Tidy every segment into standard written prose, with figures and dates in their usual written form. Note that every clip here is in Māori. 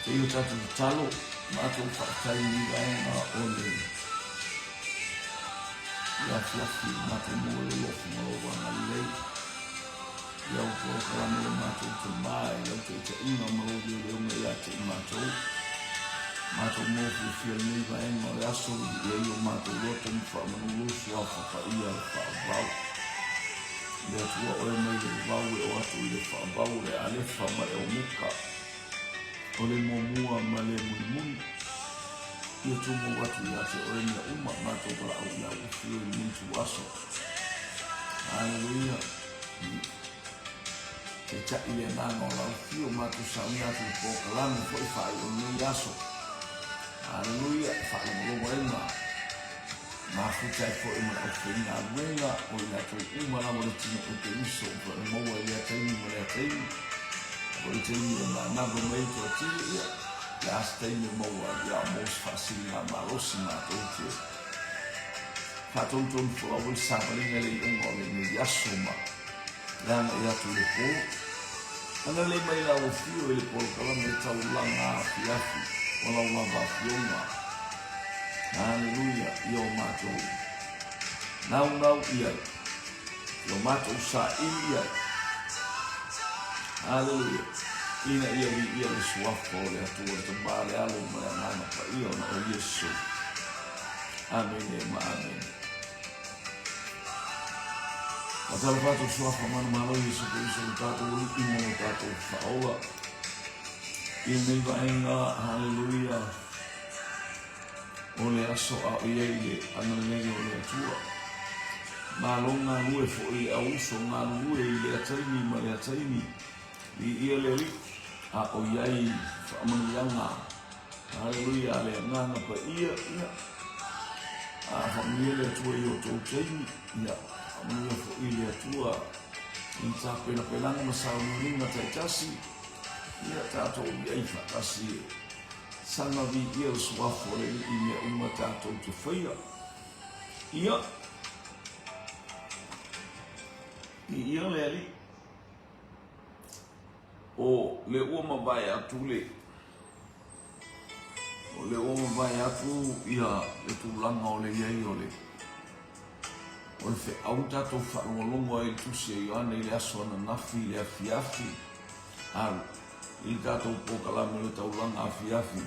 te iu tatu talo, mātou whakatai ni vaenga o le ia fiafi, mātou mua le lofu ngalo wanga lei. Iau kua karame le mātou te mai, iau te inga marogi leo me ia te mātou. Mātou mofu fia ni vaenga o le aso i eo mātou roto ni whamanulusu a whakaia le whaavau. Lea tua oe mai le vau e o atu i le whaavau le alefa ma e o muka. O le momua ma le muni. Ia tumu watu i ate oe mea uma mātou para au ia ufio i muntu aso. Hallelujah. Te tai le nanga o la ufio mātou sauni atu i pōkalame fo i whai o nui aso. Hallelujah. Whai o mromo ema. Mafuta e fo i ma o whenga ruenga o i ato i umara mo le tina o te iso o le maua i lea teimi mo lea teimi. O i teimi e ma nago mei to tiri ia. Last time maua ia mos fasili na malosi na tote. Fatonton fo o sabali le ungo le ni yasoma. Lana ia tu le po. Ana le mai la o fio le po kala me tau langa fiafi. Ola lava fiona. Hallelujah, io mato. Nau ia. Io mato sa ia. Hallelujah. Ina ia li ia le suafo le atu o te bale alo ma le nana pa ia na o Yesu. Amen e ma amen. Ma tala pato suafo mana malo Yesu Kristo le tato uli imo le tato whaola. I me vaenga, hallelujah. O le aso a o iei ana lege o le atua. Ma longa lue fo i a uso ngā lue i le ataini ma le ataini. I ia le li. A o iai whaamanuanga. Hallelujah, le nganga pa ia. A whamia le atua i o tau teimi. Ia, whamia fo i le atua. I tā pena pelanga masau ringa tai tasi. Ia tātou iai whakasi. Sanga vi ia suafo le i mea uma tātou te whaia. Ia. I ia le ali. O le ua mawai atu le. O le ua mawai atu ia le tūlanga o le iei o le. O le whe au tātou whaongolongo e tusi e Ioana i le aso ana nafi le afiafi. Aru, i tātou pōkalame le taulanga afiafi.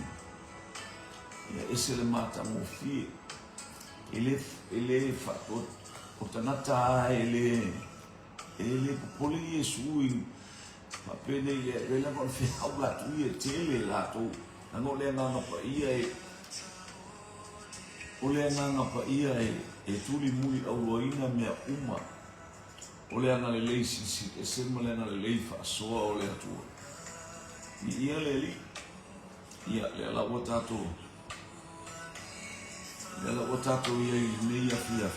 Ia ese le mata mo fie. Ele whatot o tanata ele popoli e sui. Ma pene ia rela kon fe au la tu ia tele la tu ngo le nga pa ia o le nga pa ia e tuli mui au loina mea uma o le nga le leisi e se mo le nga le leifa so o le atu ia le li ia le la botato ia i me ia fia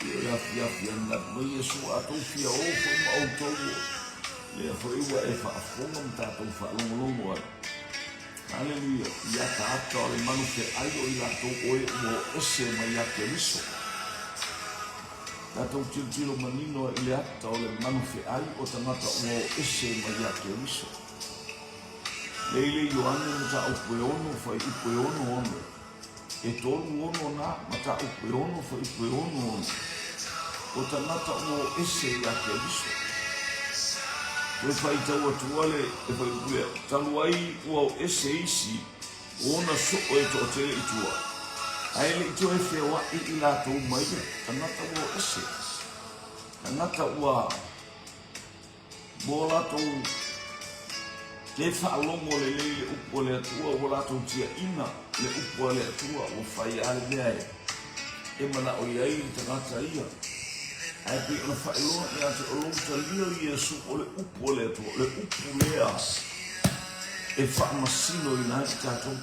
ia fia na ia so atu fia o fo ma o to le foi ua e fa fonga mtato fa longo hallelujah ia ta le manu ke ai o ila to o ese ma ia ke miso tato tilo manino ile ata o le manu ke ai o tamata o ese ma ia ke miso leile Ioane mata o pueono fa i pueono ono e tolu ono na mata o pueono fa i pueono ono o tanata o ese ia ke miso. Koe whai tau atuale e whai pulea. Talu ai ua o ese isi o ona soko e toa tere i tua. Aele i tua e whea i la tau mai e. Tanata ua o ese. Tanata ua bola tau te whaalongo le le upo le atua o la tau tia ina le upo le atua o whai ale mea e. E mana o iai i tanata ia. Ai pe ona whaeloa e ate o lonta lia Iesu o le upu le atua, le upu lea e whaamasino i nai tātou.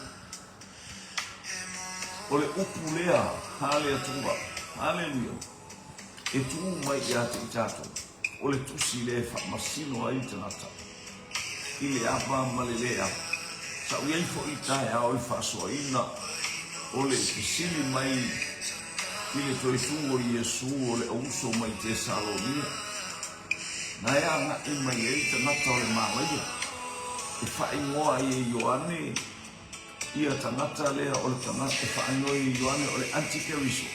O le upu lea hale atua, hallelujah, e tuu mai i ate i tātou. O le tusi le whaamasino ai tanata. I le apa ma le lea. Sa uiai fo i tae au i whaasoa ina o le kisili mai i le toi tungo Iesu o le auso mai te Salonia. Na ea nga i mai e te nata o le mālaia. e whaingoa i Ioane, ia tangata lea o le tangata e whaingoa i Ioane o le antikeriso.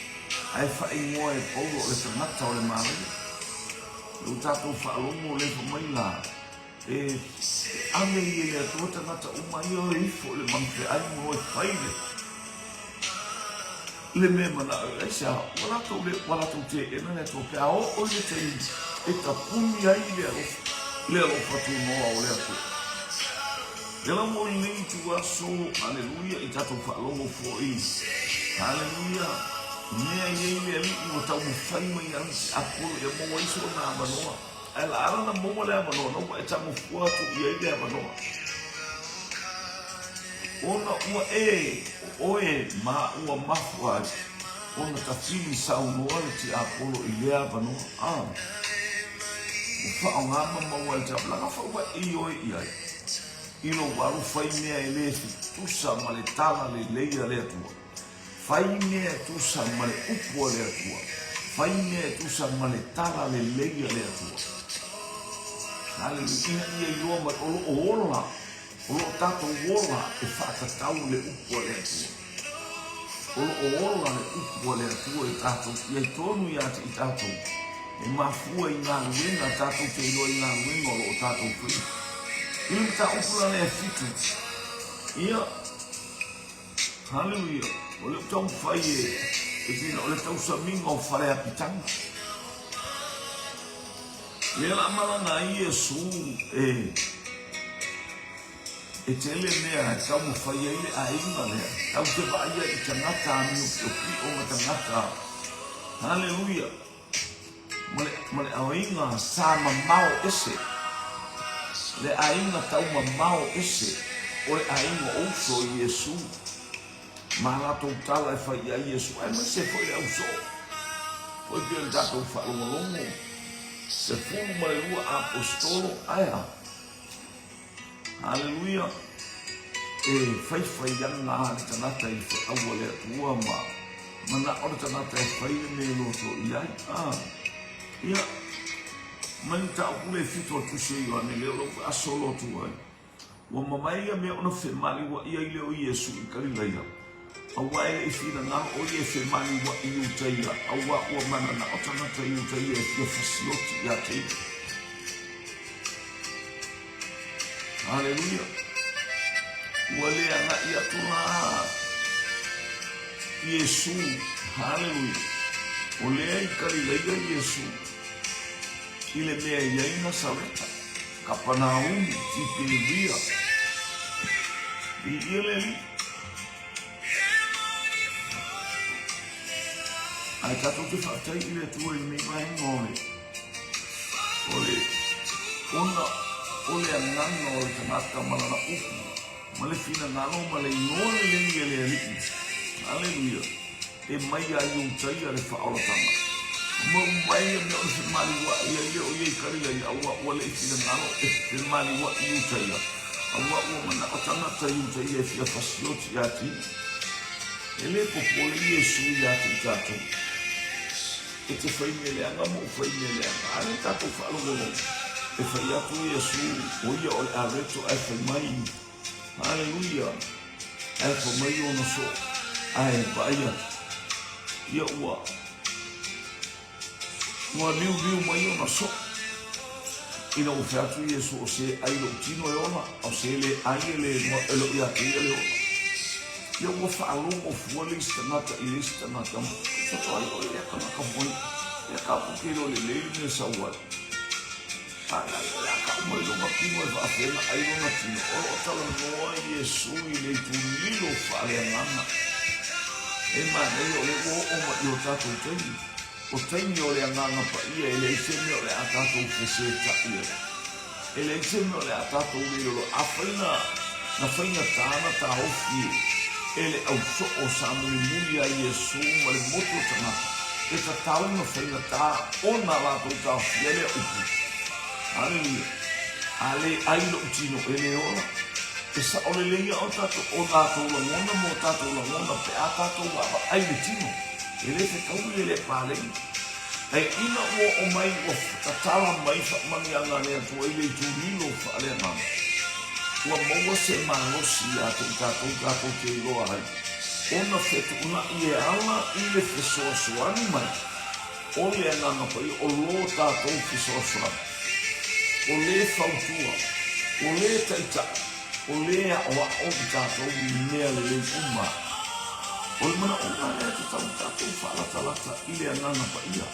Ai whaingoa e Paulo o le tangata o le maria. Leu tātou whaalongo le whamaila. E ame i le atua tangata umai o e ifo le mangwhe ai mo e whaile. Le me mana e sa, wala tau te ena le tō pia o le te e ta pumi ai le alo whatu noa o le atua. Ela mo i nei tu aso, aleluia, i tātou whaalongo fo i. Aleluia. Mea iei le ali i o tau me whai mai ani si apolo e mo waiso na amanoa. E la ara na mo le amanoa, no wa e tamu fuatu i ei le amanoa. Ona ua oe ma ua mafua, ona ta fili sau noa le ti apolo i le amanoa. O whao ngama maua le tapu, langa whaua i oe i ai. Ilo waru whai mea e le tusa ma le tala le leia le atua. Whai mea tusa ma le upua le atua. Whai mea tusa ma le tala le leia le atua. Haleluia, ia i loa mai olo o ola. Olo tato ola e whakatau le upua le atua. Olo o ola le upua le atua e tato. Ia i tonu i ati i tato. E mafua i ngā luenga tato te ilo i ngā luenga olo o tato fri. Ili ta upula le fitu. Ia. Haleluia. O le tau whai e pina o le tau saminga o whare apitanga. Le la malanga i e su e tele mea e tau mo whai e a inga lea. Tau te vaia i tangata a miu ki o pi o ma tangata. Haleluia. Male a inga sa mamao ese. Le a inga tau mamao ese. O le a inga ouso i Yesu. Malato tala e whai a Yesu. Ai ma se foi le ouso. Foi pia le tatou whaalongolongo. Se fulu mai lua apostolo aia. Haleluia. E whai anga le tanata i whaua le atua ma. Mana ora tanata e whai le me loto i ai. Ia. Mani ta ukule fito tusi i ane leo lo asolo tu ai. Wa mamai ia me ona whemali wa ia i leo i Yesu i karilaia. Awa e fina ngā o i e whemali wa i utaia. Awa ua mana na o tanata i utaia e fia fasioti i a teika. Haleluia. Ua lea na i atuna Yesu. Haleluia. O lea i karilaia Yesu. Ile mea iai na sareta. Kapanaum, tipilivia. I ile li. Ai tato te whaatai ile tua i mei mai ngore. Ole, ole a nganga o le tanata malana upu. Male fina ngano male ngore lengi ele aliki. Haleluia. E mai a iutai a le whaolatanga. Mai a mea o se mali wa ia ia o iei karia i aua ua le fina ngano e se mali wa iutai a. Aua ua mana o tanata iutai e fia fasioti a ti. Ele popole Yesu i a ti tato. E te whai meleanga mo whai meleanga. Ane tato whaalongolo. E whai atu Yesu o ia o le areto ai whai mai. Haleluia. Ai whai mai o na so. Ai vai atu. Ia ua. Mua liu mai o na so. Ina o whai atu Yesu o se ai lo tino e ona. O se le ai ele elo ia te ele ona. Ia ua whaalongo fua le istanata i le istanata. Sato ai o le aka naka moi. E ka pukero le leile sa uai. Ana le aka moi lo makimo e whaafena ai lo na tino. O tala noa Yesu i le tunilo whaale angana. E manei o le o ma i o tatou teini. O teini o le anganga pa ia e le iteme o le a tatou wheseta ia. E le iteme o le a tatou lilo a whaina na whaina tāna tā ofi ele au so o samuli muli a Yesu ma le moto tanaka. E ta tau na whaina tā ona lato tā fiele upu. Haleluia. Ale ailo utino ele ona. E sa ole leia o tato o tato la ngona mo tato la ngona pe a tato wapa aile tino. Ele te kauli ele pālei. E ina o mai o tatala mai wha manianga lea tu ele tu nilo wha alea mama. ua maua se malosi atu tātou te iloa hai. Ona whetu una i e ala i le whesoasoani mai. O le ananga pai, o lo tātou whesoasoani. O le whautua, o le taita, o le awa o ki tātou i mea le uma. O le mana ona e te tātou whalatalata i le ananga pai ia.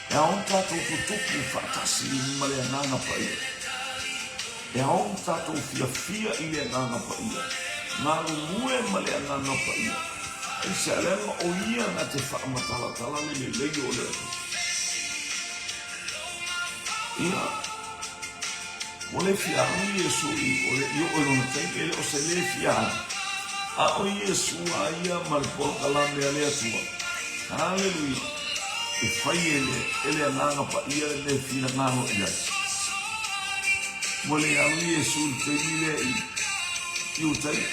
E aon tātou tutuku whaatasi i ma le ananga pai ia. E aon tātou fia i le ananga pai ia. Ngā rumue ma le ananga pai ia. E se alenga o ia na te whaamatalatala le lei o le atu. Ia, o le fiaru Iesu i o le io o lona tei ele o se le fiaru. A o Iesu a ia ma le polkalame a le atua. Hallelujah. E whai ele ananga pa ia le fina ngano ia. Mo le alu Iesu te mile i utei.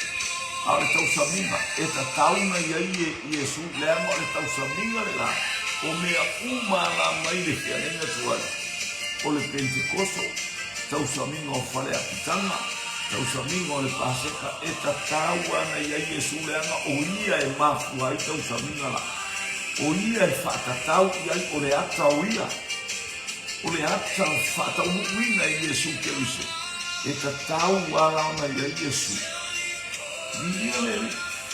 A le tau saminga, e ta tauna ia i Iesu, le ama le tau saminga le la, o mea umana mai le fianenga tuai. O le Pentecosto, tau saminga o whare apitanga, tau saminga o le Paseka, e ta tauana ia i Iesu le ama, o ia e mafua i tau saminga la. O ia e whakatau iai o le ata o ia. O le ata whakatau muina i Iesu ke use. E ta tauana ia i Iesu. Ia lele,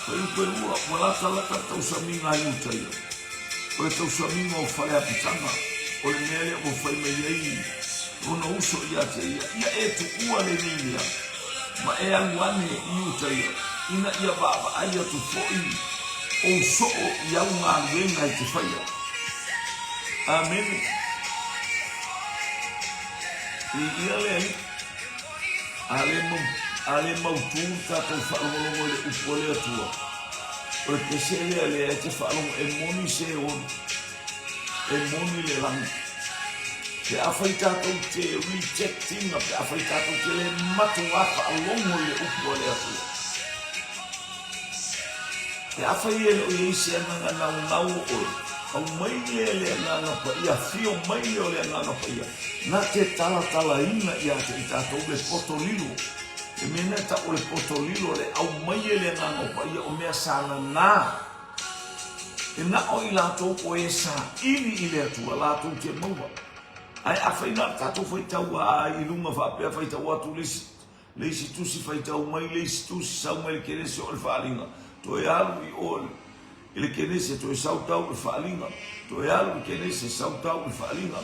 koe ua, wala talaka tau saminga i utai. O le tau saminga o whare apitanga, o le mele o whai mei ei, rona uso ia te ia. Ia e tu ua le nilia, ma e anguane i utai. Ina ia baba aia tu foi, o soo i au ngā luenga i te whaia. Amen. Ia lele, ale mautu tātou whaalongo le upole atua. O le pesele ale e te whaalongo e moni se on, e moni le langi. Te awhai tātou te rejecting, te awhai tātou te le matu a whaalongo le upole atua. Te awhai ele o eise ananga nau oi. Au mai le ananga pa ia, fio mai le ananga pa ia. Na te tala ina ia te i tātou le potolilo. E mena ta o le potolilo le au mai le ngano pa ia o mea sana nā. E na o i lātou o e sa ili i le atua lātou te maua. Ai a whaina tātou whaitau a i lunga whapea whaitau atu leisi tusi whaitau mai, leisi tusi sau mai le kenese o le whaalinga. To e alu i ole. I le kenese to e sautau le whaalinga. To e alu i kenese sautau le whaalinga.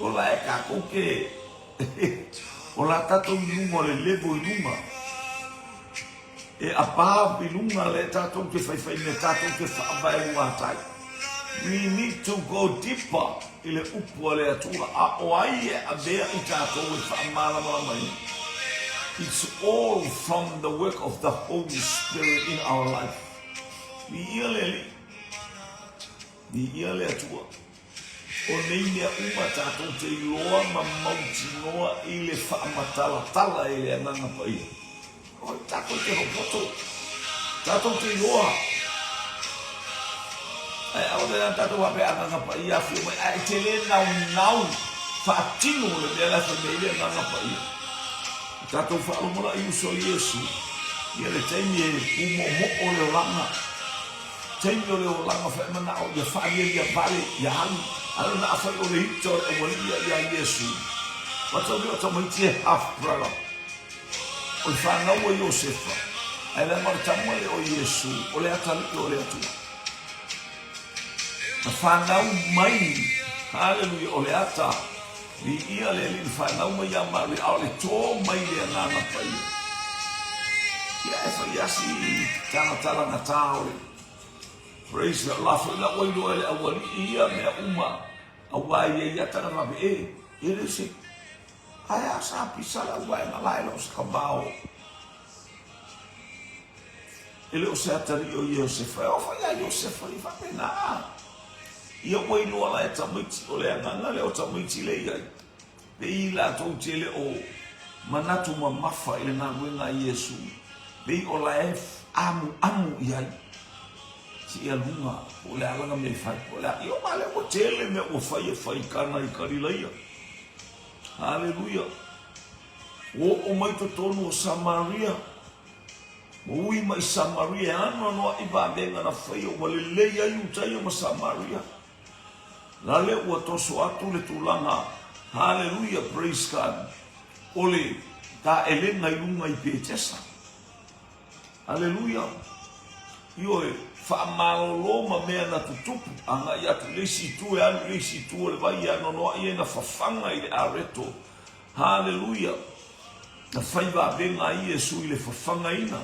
O la e ka koke. O la tatou ilunga le levo ilunga. E a pā ilunga le tatou te whaiwhai me tatou te whaavai uatai. We need to go deeper i le upua le atua. A o ai e a bea i tatou e whaamala mai. It's all from the work of the Holy Spirit in our life. Ni ia le atua. O nei mea uma tātou te iloa ma mauti noa i le whaamatala e le ananga pa ia. O tātou te hopoto, tātou te iloa. Ai au le tātou hape ananga pa ia whio mai, ai te le nau whaatino le mea lafa mei le ananga pa ia. Tātou whaalumura i uso Iesu, ia le teimi e umo o le langa. Teimi o le o langa whaimana o ia whaia ia vale, ia halu. Ano na afai o le hito e walia ia Iesu. Watau leo ta maiti e half brother. O le whanau e Iosefa. Ai le maritamu le o Iesu. O le atali o le atua. Na whanau mai. Hallelujah. O le ata. Li ia le li whanau mai a mari. Ao le tō mai le anana pai. Ia e whai asi tala na tāore. Praise the Lord. La wailu ele awali ia mea uma. Awai e ia tana mabe e. Ele se. Ai a sa pisala awai na lai lo se kabao. Ele o se atari o Iosefa. O fai a Iosefa i whapena. Ia wailu ala e tamiti o le anganga le o tamiti le iai. Pe i la tau te le o manatu ma mafa ele na wenga Iesu. Pe i o la e amu iai. Ia lunga o le alanga me fai o le io male o tele me o fai kana i karilaia. Hallelujah. O mai to tonu o Samaria. Mo ui mai Samaria ano no i ba benga na fai o malele ia i utai o Samaria. Lale ua toso atu le tulanga. Hallelujah, praise God. Ole ta elenga i lunga i Petesa. Hallelujah. Io fa malolo ma mea na tutupu. Anga ia tu lesi tu e anu lesi tu le vai ano no ia na fafanga i le areto. Hallelujah. Na fai ba benga i Yesu i le fafanga ina.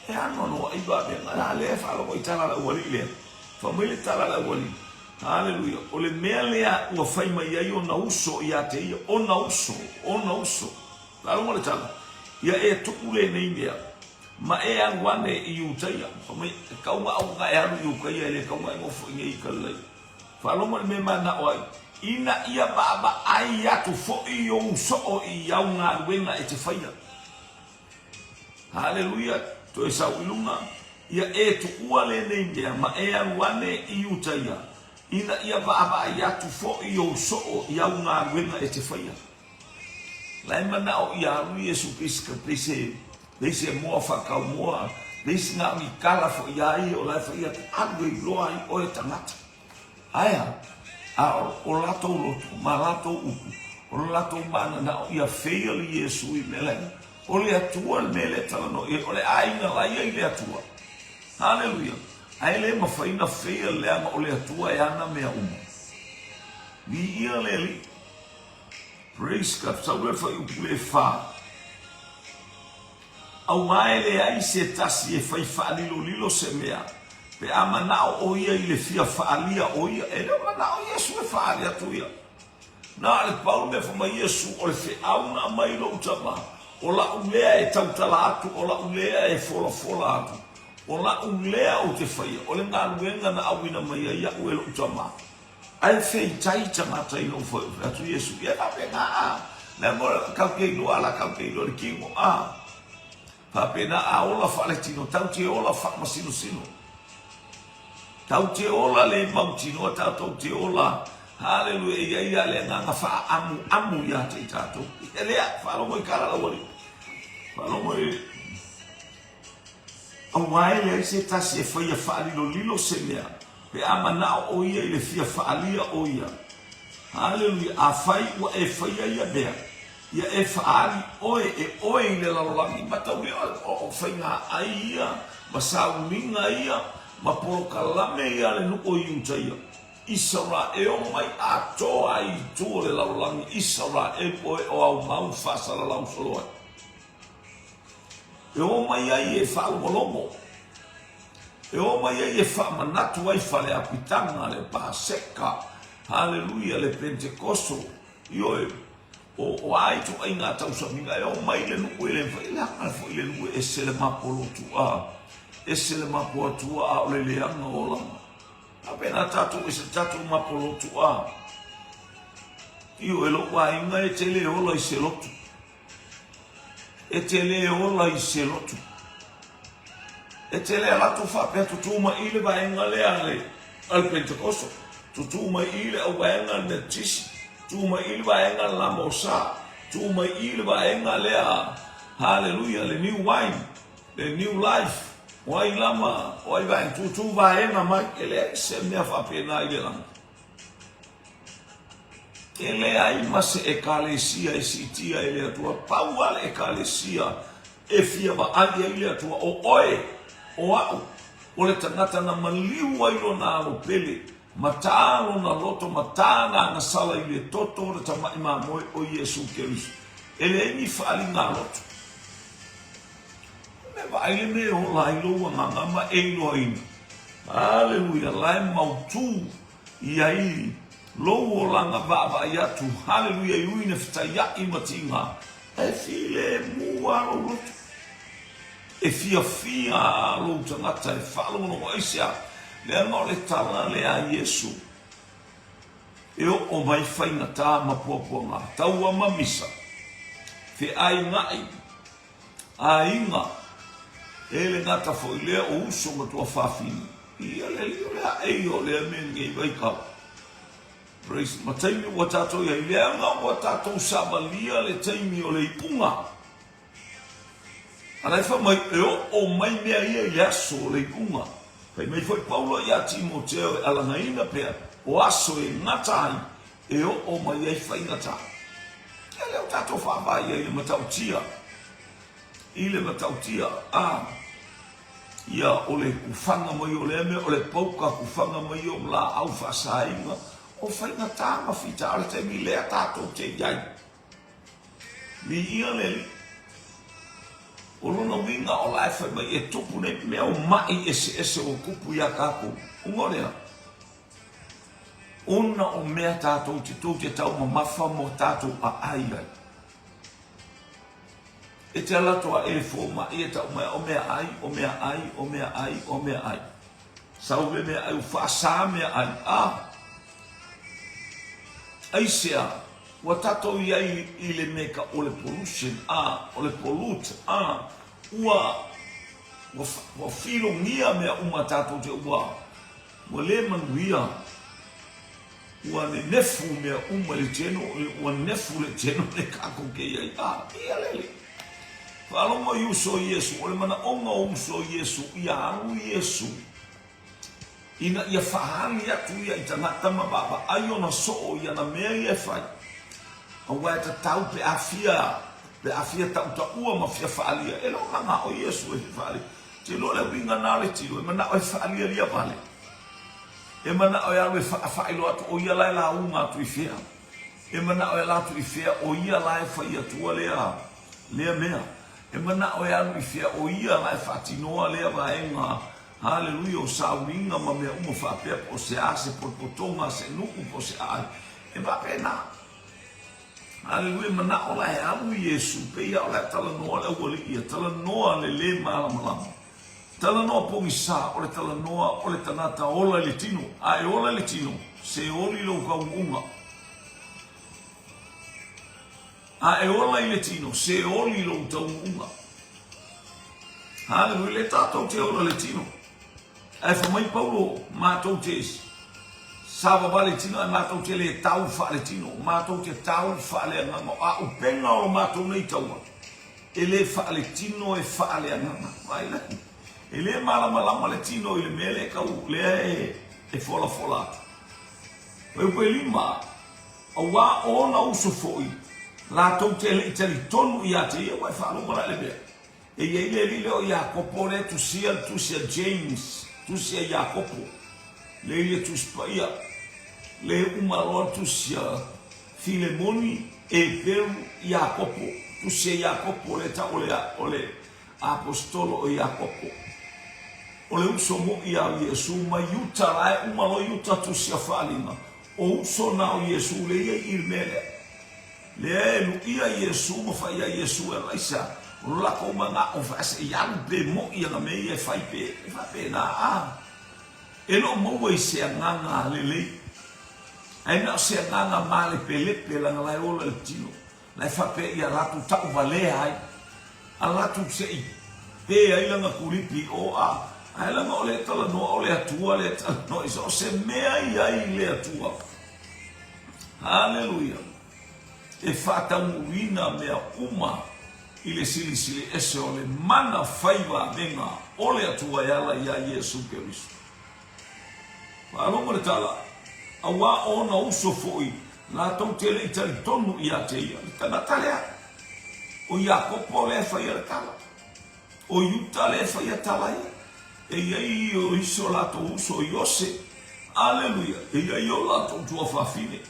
E ano no i ba benga. Hale fa lo i tala la wali le. Fa mele tala la wali. Hallelujah. Ole mea lea ua fai mai ai o na uso i ate ia. O na uso. Lalo mo le tala. Ia e tuku le nei mea. Ma e angwane i utaia. Fa mai kaunga au ngai haru i ukaia ele kaunga ingofo inge i kalai. Fa lo mo le mea mana oai. Ina ia baba ai atu fo i o uso o i au ngā ruenga e te whaia. Hallelujah. To e sau ilunga. Ia e tu ua le nei mea. Ma e angwane i utaia. Ina ia baba ai atu fo i o uso o i au ngā ruenga e te whaia. Lai mana o i aru Yesu Kristo Leise moa whakau moa. Leise ngā mi kala fo i ai o lai whaia. Aru i loa i oe tangata. Aia. O lato loto. Ma lato uku. O lato mana na o ia whea li Yesu i mele. O le atua le mele talano. O le ainga laia i le atua. Hallelujah. Ai le mawhaina whea leanga o le atua e ana mea uma. Ni ia le li. Praise God. Sau le whai uku le wha. Au mai le ai se tasi e whai whaalilo se mea. Pe a manao o ia i le fia whaalia o ia. E reo manao Yesu e whaalia tu ia. Nā le paulu me whama Yesu o le whi auna mai lo utama. O la ulea e tautala atu. O la ulea e fola atu. O la ulea o te whaia. O le ngā luenga na awina mai a ia ue lo utama. Ai whei tai tangata i lo whai atu Yesu. Ia ka pe ngā a. Nā mora kau kei lo ala kau kei lo le kingo a. Papena a ola faletino, tau te ola whakmasino sino. Tau te ola le mautino, tau te ola, hallelujah, ia le nganga wha amu ia te tato. Ia lea, whalongo i kara la wari. Whalongo i... Au wae le se tasi e whaia whaalilo lilo se mea. Pe ama nao o ia i le fia whaalia o ia. Hallelujah, a whai ua e whaia ia bea. Ia e whaari oe i le larolangi. Matau lea o whainga ai ia, ma sauminga ia, ma porokalame ia le nuko i uta ia. Isara e o mai a toa i tua le larolangi. Isara e poe o au mau whasara lau soloa. E o mai ai e whaalongolongo. E o mai ai e whaamanatu ai whale apitanga le Paseka. Hallelujah, le Pentekosto. Ioe. O ai tu ai ngā tausaminga e o mai le nuku e le whaila fo i le nuku e se le mapolo tua. E se le mapolo tua a o le leanga o lama. A pena tatu e se tatu mapolo tua. Io e lo wainga e te le ola i se lotu. E te le ola i se lotu. E te le alatu whapea tutuma i le wainga le ale al Pentekosto. Tutuma i le au wainga ne tisi. Tuma ili vaenga la mosa, tuma ili vaenga lea, hallelujah, le new wine, le new life, wai lama, wai vaenga, tu vaenga mai, ele se mea whapena i le lama. Ele ai mase ekalesia e sitia ele atua, pauale ekalesia, e fia va adia ile atua, o oe, o au, o le tangata na maliu ailo na alo pele, matalo na loto matana na sala i le toto re tamai mamoe o Yesu Keriso. Ele ni whaali ngā loto. Me vaile me o lailo wa ngangama eilo aina. Hallelujah, lai mautu i ai lo o langa vava i atu. Hallelujah, i uine whitaia i matinga. E file mua lo loto. E fia lo tangata e whalongo o eisia. Le ano le tala le a Yesu. E o mai whaina tā mapuapua ngā. Taua mamisa. Fe ai ngai. A inga. E le ngata fo i lea o uso ma tua whawhini. Ia le lio lea e o lea menge i waikau. Praise. Ma taimi ua tātou ia ileanga ua tātou samalia le taimi o le ipunga. Anai wha mai o mai mea ia i aso le ipunga. Pai mai foi Paulo ia Timoteo e alangaina pea o aso e ngatai e o mai ai whai ngatai. Ia leo tātou whawai ia i le matautia. I le matautia ia o le kufanga mai o le ame o le pauka kufanga mai o la au whasainga o whai ngatai ma whita ale te mi lea tātou te iai. Mi ia leli. O lona winga o lai whai mai e tupu ne mea o mai ese o kupu ia kaku. Ungorea. Ona o mea tātou te tau ma mawha mo tātou a aiai. E te alatoa e fō ma e tau mai o mea ai, o mea ai, o mea ai, o mea ai. Sau le mea ai, whaasa mea ai. Aisea, wa tātou iai i le meka o le pollution, o le pollute, ua whilo ngia mea uma tātou te ua. Ua le manuia. Ua ne nefu mea uma le teno, ua nefu le teno le kako ke iai. Ia lele. Whalonga i uso Yesu, o le mana onga o uso Yesu, ia aru Yesu. Ina ia whahali atu ia i tangata mababa, ai ona soo ia na mea ia whai. A wai ta tau pe afia tau ta ua ma fia whaalia. E lo nganga o Yesu e whaali. Te lo le winga nale tiro, e mana o e whaalia lia vale. E mana o e alu e whailo atu o ia lai la unga atu i fia. E mana o e la atu i fia o ia lai whai atua lea mea. E mana o e alu i fia o ia lai whatinoa lea vaenga. Haleluia o sauringa ma mea uma whapea po se ase po potonga se nuku po se ai. E wapena. Haleluia mana o lai alu Yesu pe ia o lai talanoa le uali ia. Talanoa le malamalama. Talanoa pongi sa o le talanoa o le tanata ola le tino. Ai ola le tino. Se oli lo kaungunga. A e ola i le tino, se oli lo taunga. Haleluia, le tātou te ola le tino. E whamai Paulo, mātou te sawa wale tino, e mātou te le tau wha le tino. Mātou te tau wha le anganga. A upenga o mātou nei taua. E le wha le tino e wha le anganga. Vai lai. E le malama le tino i le mele kau, le e fola. Ue lima, a wā ona uso foi. La tau te le itali tonu i ate ia wai whanonga le bea. E iei le lile o Iakopo le tusia James, tusia Iakopo. Le ile tuspaia, le umaloa tusia Filemoni e peru Iakopo. Tusia Iakopo le ta ole apostolo o Iakopo. Ole uso mo ia Yesu ma yuta lai umalo yuta tusia whalinga. O uso na o Yesu le ia ilmele. Le lu ia Yesu mo fa ia Yesu e laisa la ko manga o fa se ia be mo ia me ia fa pe na e no mo we se nganga le ai na se nganga male pe la la ola el tino la fa pe ia la tu ta vale ai ala tu se pe ai la kulipi o ai la no le tala no ole atua le no iso se me ai le atua. Hallelujah. E fata uina mea uma i le silisili ese o le mana whaiwa venga ole atua yala ia Yesu Keriso. Waalonga le tala, a wā ona uso foi, la tau tele itali tonu i a te ia, le tana talea. O Iakopo le whaia le tala, o Yuta le whaia tala ia, e iei o iso la tau uso i ose, aleluia, e iei o la tau tua whawhine,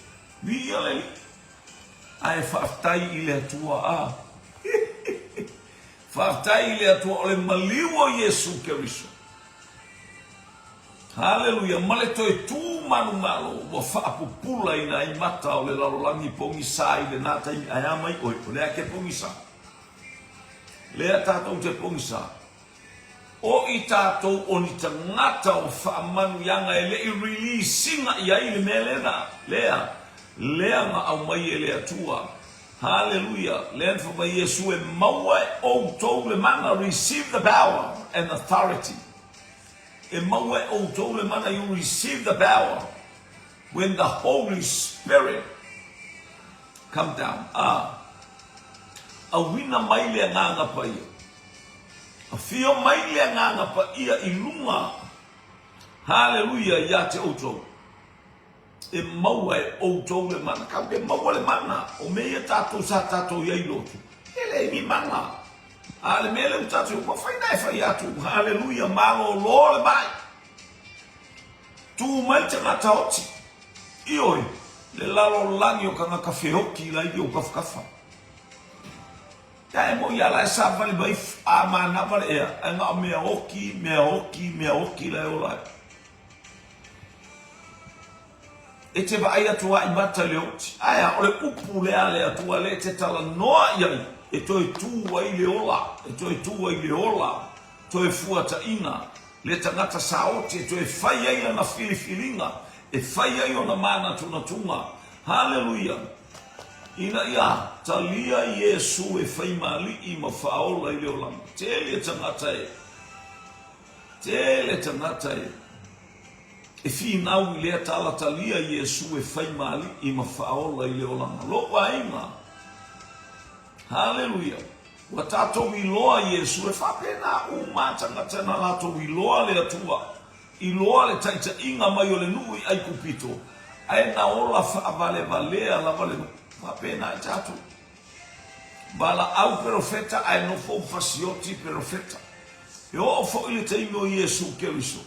vi aleli. Ai whaftai i le atua Whaftai i le atua o le maliwa Yesu Keriso. Haleluia, male toi tū manu malo wa whaapupula ina i mata o le lalolangi pongi sa i le nata i ayamai oi, o lea ke pongi sa. Lea tātou te pongi sa. O i tātou o ni tangata o whaamanu yanga e le i releasinga i ai le melena. Lea nga au mai e lea tua. Hallelujah. Lea nfa mai Yesu e maua o tau le mana receive the power and authority. E maua o tau le mana you receive the power when the Holy Spirit come down. Awina mai le nganga pa ia. A fio mai le nganga pa ia ilunga. Hallelujah, ya te outou. E maua e outou le mana. Kau ke maua le mana. O mea tatou sa tatou ia ilotu. Ele mi mana. Ale mele u tatou. Kwa whaina e whai atu. Hallelujah, malo lo le mai. Tu mai te ngata oti. Ioi. Le lalo langi o kanga kafe hoki la i o kafkafa. Ka e mo ia la e sa vali bai a mana vale ea. E nga mea hoki la e o lai. E te vai atua I mata le oti. Aia, o le upu le ale atua le te tala noa iai. E toi tua I le ola. E toi tua I le ola. Toi fuata ina. Le tangata sa oti. E toi fai ai ana filifilinga. E fai ai ona mana tunga. Hallelujah. Ina ia, talia Yesu e fai mali I mawhaola I le ola. Tele tangata e. Tele tangata e. E fi nau I lea tala talia Yesu e fai mali I mawhaola I le olanga. Loa inga. Hallelujah. Wa tatou I loa Yesu e whapena umatanga tena latou I loa le atua. I loa le taita inga mai o le nui ai kupito. Ai na ola whaavale valea la vale whapena I tatou. Bala au profeta ai no fo fasioti profeta. E o fo ile te ino Yesu ke wiso.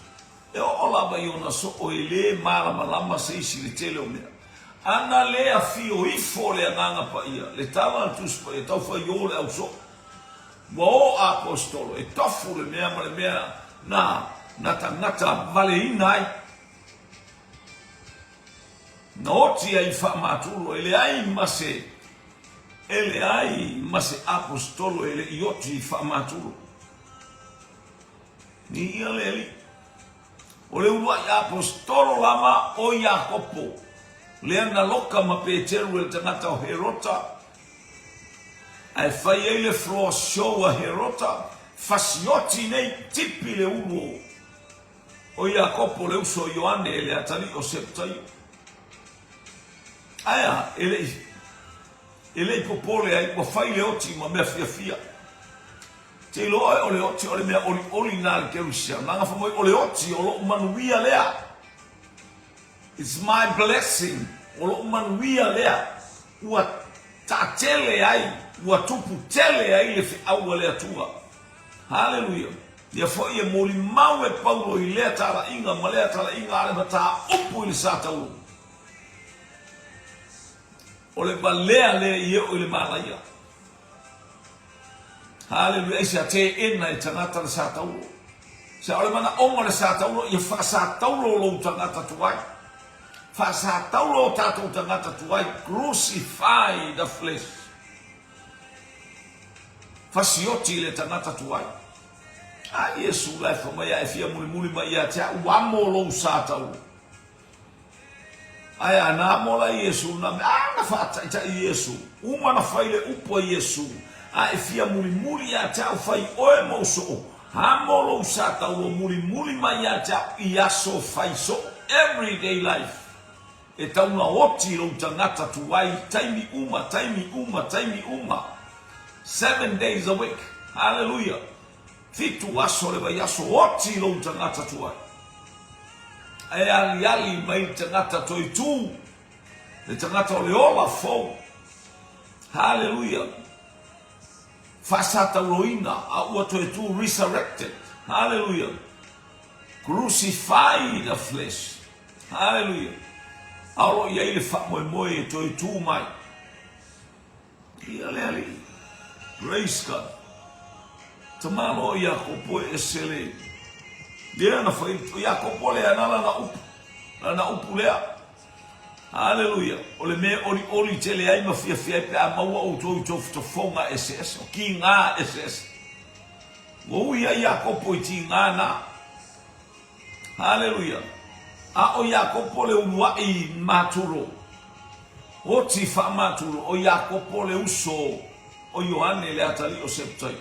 E o lava I ona so o ele malama se isi le tele o mea. Ana le a fio I fo le nganga pa ia. Le tala tuspa e tau fa yo le au so. Wa o apostolo e tofu le mea ma le mea na tangata vale inai. Na oti ai fa maturo ele ai mase apostolo ele ioti fa maturo. Ni ia le li. O le ua I apostolo lama o Iakopo. Le ana loka ma Peteru e tangata o Herota. Ai fai ele froa show a Herota. Fasioti nei tipi le ulu. O Iakopo le uso Ioane ele atali o septai. Aia, ele popole ai mo fai le oti ma mea fia. Te loa o le oti o le mea oli nal kerusia. Nanga fa moi o le oti o lo manuia lea. It's my blessing. O lo manuia lea. Ua tatele ai. Ua tupu tele ai le fi aua lea tua. Hallelujah. Ia fo ia moli mau e paulo I lea tala inga. Ma lea tala inga ale mata upu ili sata ulu. O le balea lea ie o le malaia. Hallelujah. Ese a te ena I tangata le sa taulo. Se ole mana onga le sa taulo, ia wha sa taulo lo tangata tuai. Wha sa taulo o tatou tangata tuai. Crucify the flesh. Fasioti le tangata tuai. A Yesu lai whamaya e fia muli ma ia tea uamo lo sa taulo. Aya na mola Yesu na whata ita Yesu. Uma na whaile upo Yesu. A e fia muli a tau fai oe mauso. Hamolo sa taulo muli ma ia tau iaso fai so everyday life. E tauna oti lo tangata tuai taimi uma. 7 days a week. Hallelujah. Fitu aso le vai aso oti lo tangata tuai. E ali mai tangata toi tu. Le tangata o le ola fo. Hallelujah. Fasata roina a ua toi tu resurrected. Hallelujah. Crucify the flesh. Hallelujah. Alo ia ile fa moe e toi tu mai. Ia le. Praise God. Tamalo Iakopo e sele. Dia na foi Iakopo le anala na upu lea. Hallelujah. Ole me oli tele ai ma fia pe a maua o to fonga SS. O ki nga SS. Wo ia Iakopo ti nga na. Hallelujah. A o Iakopo le unwa I maturo. O ti fa maturo o Iakopo le uso o Ioane le atali o septai.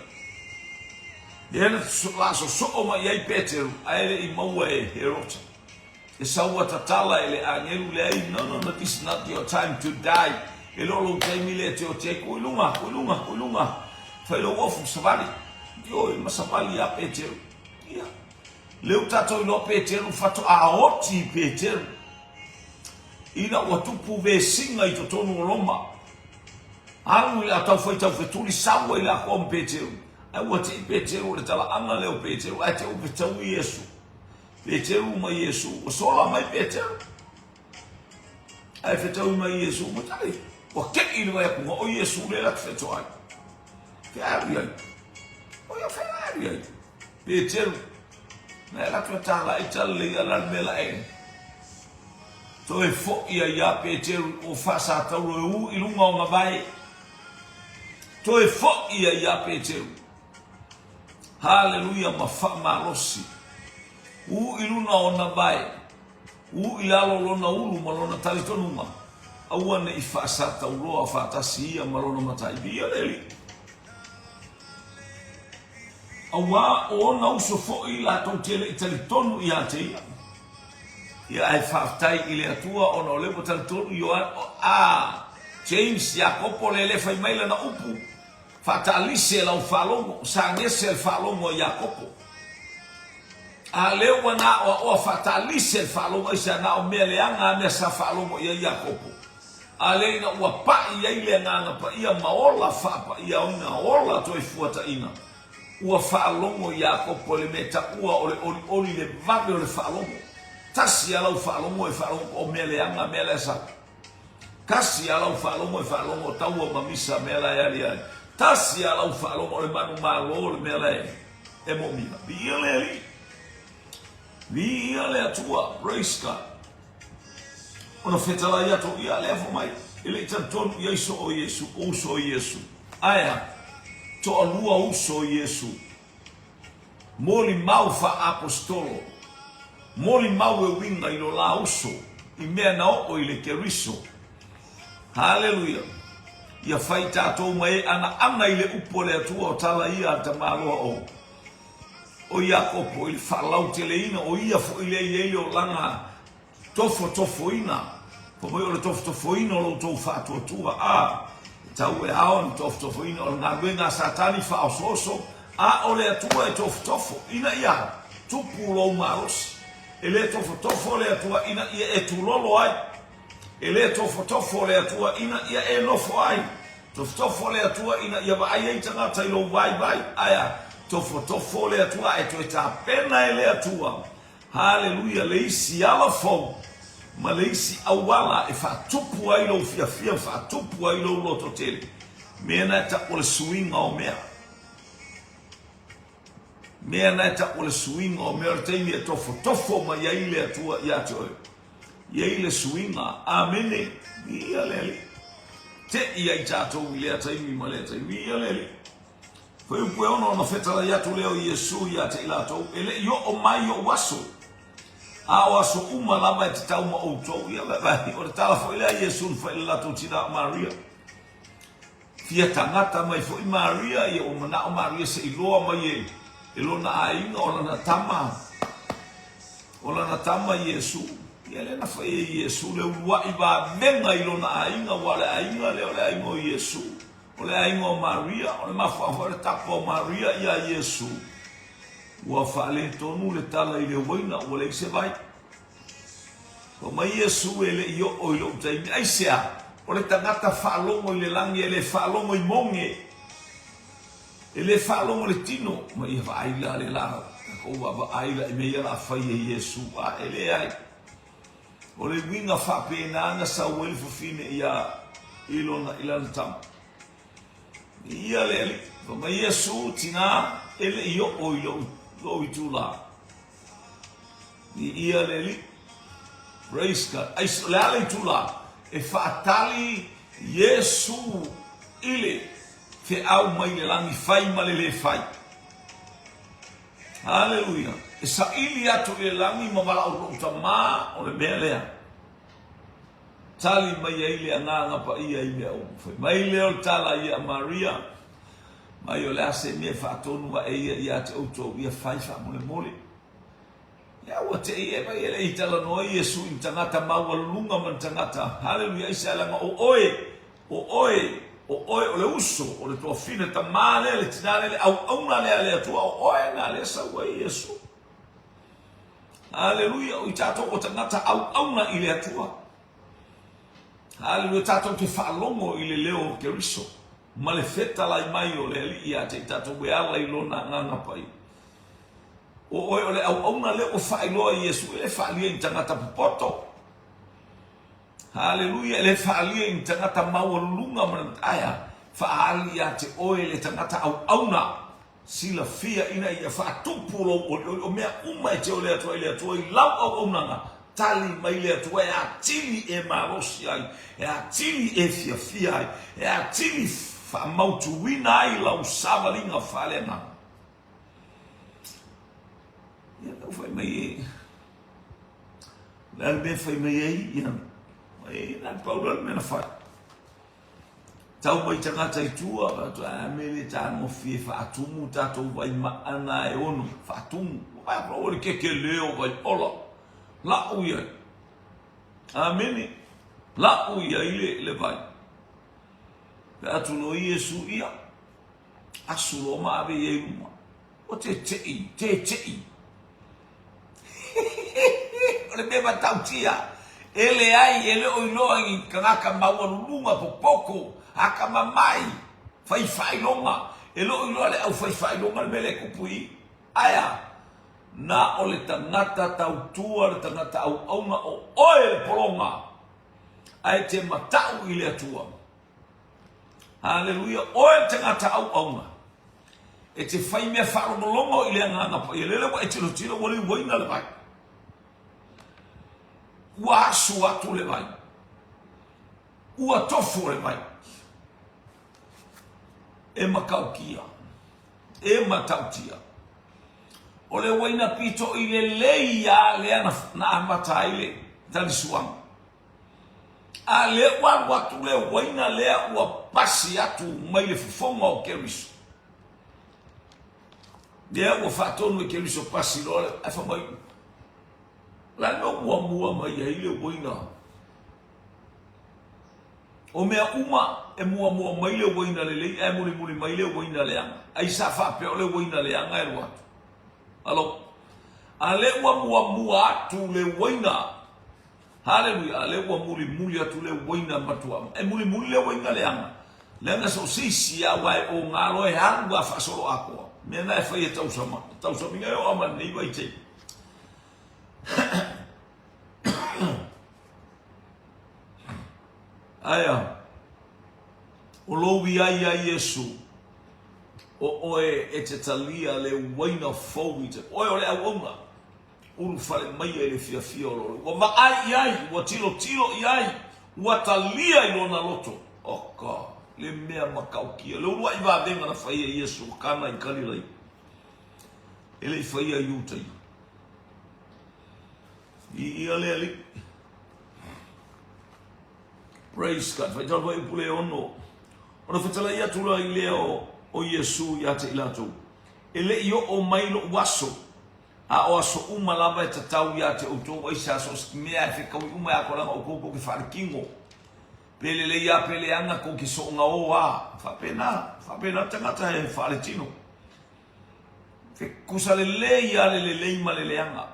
Dia so o ma ia Peteru ai I maua e Herota. e saua tatala ele angelu le ai no this is not your time to die e lolo taimi le te o te kuilunga fai lo ofu savali yo e masavali a Peteru ia leu tato i lo Peteru fatu a oti Peteru ina watupu ve singa i totonu o loma alu ia tau fetuli sawa i la kom Peteru ai wati Peteru le tala anga leo Peteru ai te upe tau Yesu Peteru ma Yesu o sola mai Peteru ai fetau mai Yesu mo tali o ke ilo ya kunga o Yesu le la fetu ai Ferrari o ya Ferrari ai Peteru na la tala i tali ala mela e to e fo ia Peteru o fasa tau u ilunga o mabai to e fo ia Peteru haleluya ma losi u iluna ona bai u ilalo lona ulu malona talitonuma aua ne ifasata uloa fatasi malona matai bia leli aua ona uso fo ila tele italitonu ia te ia ai fatai ile atua ona ole talitonu yo James Jacopo lele fai maila na upu fatalise la ufalomo sangese el falomo Jacopo Alewa na o fatalise falomo isa na o meleanga nessa falomo ia Jacopo. Alena o pa ia ile na pa ia maola fa ia ona ola to ifuata ina. O falomo Jacopo le meta o le vale le falomo. Tasi ala o falomo e falomo o meleanga melesa. Kasi ala o falomo e falomo tau mamisa mela ia. Tasi ala o falomo le manu malo le mele. E momina. Biele Via le atua, praise God. Ona fetala ia to ia levo mai. Ele tanton ia iso o Yesu, uso o Yesu. Aya, to alua uso o Yesu. Moli mau fa apostolo. Moli mau e winga ilo la uso. I mea na o ile keriso. Hallelujah. Ia fai tatou mai ana ile upo le atua o tala ia tamaloa o. O Jacopo il falau teleina o ia fo ile o langa tofo ina po mo le tofo ina lo to fatu tua tau e aon tofo ina o na venga satani fa ososo o le tua e tofo ina ia tupu lo maros ele tofo le tua ina ia e tu lolo ai ele tofo le tua ina ia e no fo ai tofo le tua ina ia va ai tanga tai lo vai aya tofo le atua e to ta pena ele atua haleluya le isi ala fo ma le isi awala e fa tupu ai lo fia fa tupu ai lo loto tele mena ta o le swing o mena ta o le swing o te mi tofo ma ia ile atua ia to ia ile swinga amene ia le te ia tato ile ta mi ma le ta mi ia le Foi o poeno na fetala ya tu leo Yesu ya te ilato ele yo o mai yo waso waso uma lama te tau ma outo ia vai o tala foi le Yesu foi la tu tira Maria fia tangata mai foi Maria ia o mana o Maria se iloa mai e lona ainga o na tama Yesu ia le na foi Yesu le ua iba menga ilona ainga wale ainga le ainga o Yesu Ole aingo Maria, ole mafafare tapo Maria ia Yesu. Ua fale tonu le tala ile waina, ole se vai. Ko mai Yesu ele io o ilo taimi aisea. Ole tangata falongo ile langi ele falongo i monge. Ele falongo le tino, mai vai la le la. Ko va aila e meia la fai Yesu a ele ai. Ole winga fa pena na sa wel fine ia ilona ilana tam. Ia lele, ma Yesu tina ele io o lo itula. Ia lele, praise God. Ai lele itula e fatali Yesu ile fe au mai le langi fai malele fai. Hallelujah. E sa ili atu le langi mamala o utama o le melea. Tali mai ile anga pa ia ile o foi mai le tala ia Maria mai o la se me fa tonu wa ia te auto ia fai fa mole Ya wate e pa ele itala no Yesu in tangata mawalunga man tangata. Haleluya isa langa o le uso o le tua fine tamale le tinale le au na le tua oe na le sa wa Yesu. Haleluya o tato o tangata au na ile tua. Haleluya tato ke falongo ile leo ke riso. Male feta la mai o le ia te tato we ala ilona nganga pai. O le au na le o failo Yesu le falia in tangata poto. Haleluya le falia in tangata mawalunga man aya faalia te oe le tangata au na sila fia ina ia fatupulo o mea uma te ole atua ile atua i lau au nanga tali mai le atua e atili e marosi ai e atili e fia ai e atili fa mautuina ai lau savalinga fale na ia lau fai mai e lau me fai mai e ia mai na paula me na fai tau mai tangata i tua to a mele tano fie fa atumu tato vai maana e onu fa atumu vai pro ke leo vai ola la uia ameni la uia ile vai atu no Yesu ia asulo ma ave ye uma o te ole beba tautia ele ai ele o loangi kanaka mawalunga popoko aka mamai fai longa elo le au fai longa mele kupui aya na ole tangata tautua le tangata au na o oe polonga ai te matau ile atua. Haleluya oe tangata au na e te fai mea faro molongo ile nganga pa ile le wa e tilo wali waina le vai ua asu atu le vai ua tofu le vai e makaukia e matautia o le waina pito i le leia le na amata ile tali suang a le watu le waina le ua pasi atu mai le fufonga o keriso le ua fatonu e keriso pasi lole a fa mai la no mua mai ile waina o mea uma e mua mai le waina le e muri mai le waina le anga ai sa fa pe le waina le anga e watu alo ale mua atu le waina haleluya ale muri atu le waina matua e muri le waina le anga le anga so sisi ya wai o ngalo e hanga fa solo ako me na e fa tau sama minga o ama nei vai te aya o lowi ai Yesu o oe e te talia le waina fōwi te oe o le awonga uru fale mai e le fia o lolo wa maai iai wa tilo iai wa talia i lona loto oka le mea makaukia le urua i wa venga na whaia Yesu kana i kalirai ele i whaia i utai i ale ali praise God whai talwa i pule ono ona whetala ia tula i leo o Yesu ia te ilatou ele i o mailo waso a o aso uma lava e tatau ia te outou ai sa so mea e whikau i uma e akoranga o koko ki wharekingo pele le ia pele anga ko ki so nga o a whapena tangata e wharetino kusa le ia le ima le anga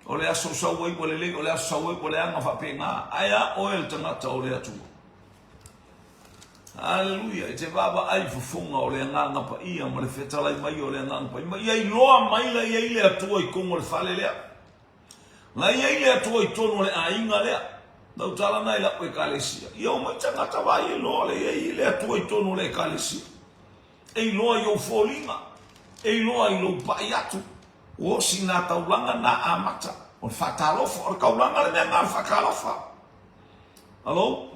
o le aso sauai o le o le aso sauai o le anga whapenga aia o el tangata o le atua. Haleluya, te baba ai fufunga o le nganga pa ia ma le fetala mai o le nganga pa ia i loa mai la ia ile atua i kongo le fale lea la ia ile atua i tono le ainga lea dau tala nai la koe kalesia ia o mai tangata vai e loa le ia ile atua i tono le kalesia e i loa i o folinga e i loa i lo pai atu o sina taulanga na amata o fatalofa o kaulanga le mea ngā whakalofa alo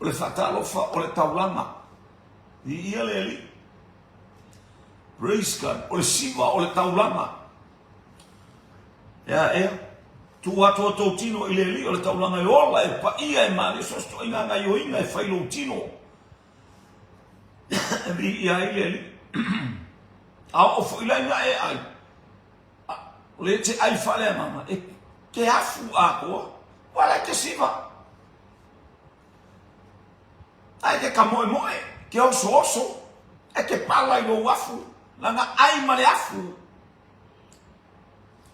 o le fatalofa o le taulanga i ia le ali praise God o le siva o le taulanga ea tu ato tino i le ali o le taulanga e ola e pa ia e mani sosto inga nga yoinga e failo tino e ia i le ali a o fo ila inga e ai Le te ai fale mama e ke afu ako wala ke siva. Ai ke kamoe moe ke oso e ke pala i o afu langa ai male afu.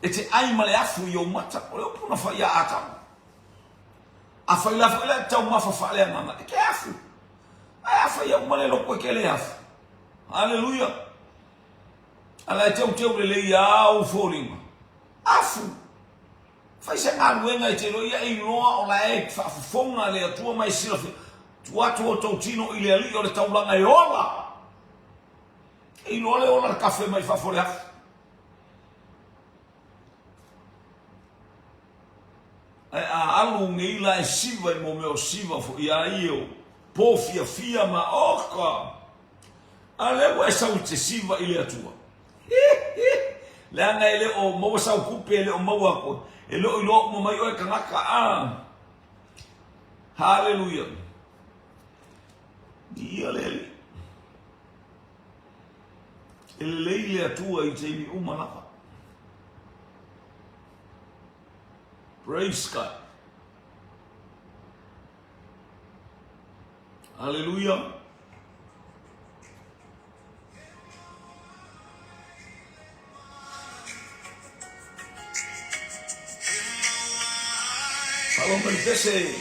E te ai male afu i o mata o le opuna fa ia ata. A fa ila tau mafa fale mama e ke afu. Ai afa ia male lo ko ke le afu. Haleluya. Ala teu le ia o folinga. Afu. Fai se ngā luenga i te roia i roa o la e whaafonga le atua mai sila tuatu o tau tino i le ali o le taulanga e ola. I roa le ola kafe mai whafore afu. A alu ngeila e siva i mo meo siva fo i a io. Po fia ma oka. A lewa e sau te siva i le atua. Le anga ele o maua sau kupe ele o maua ko. Ele o ilo mo mai oe kanaka a. Hallelujah. Ia lele. Ele leile atua i te imi umanaka. Praise God. Hallelujah. Falou me pese.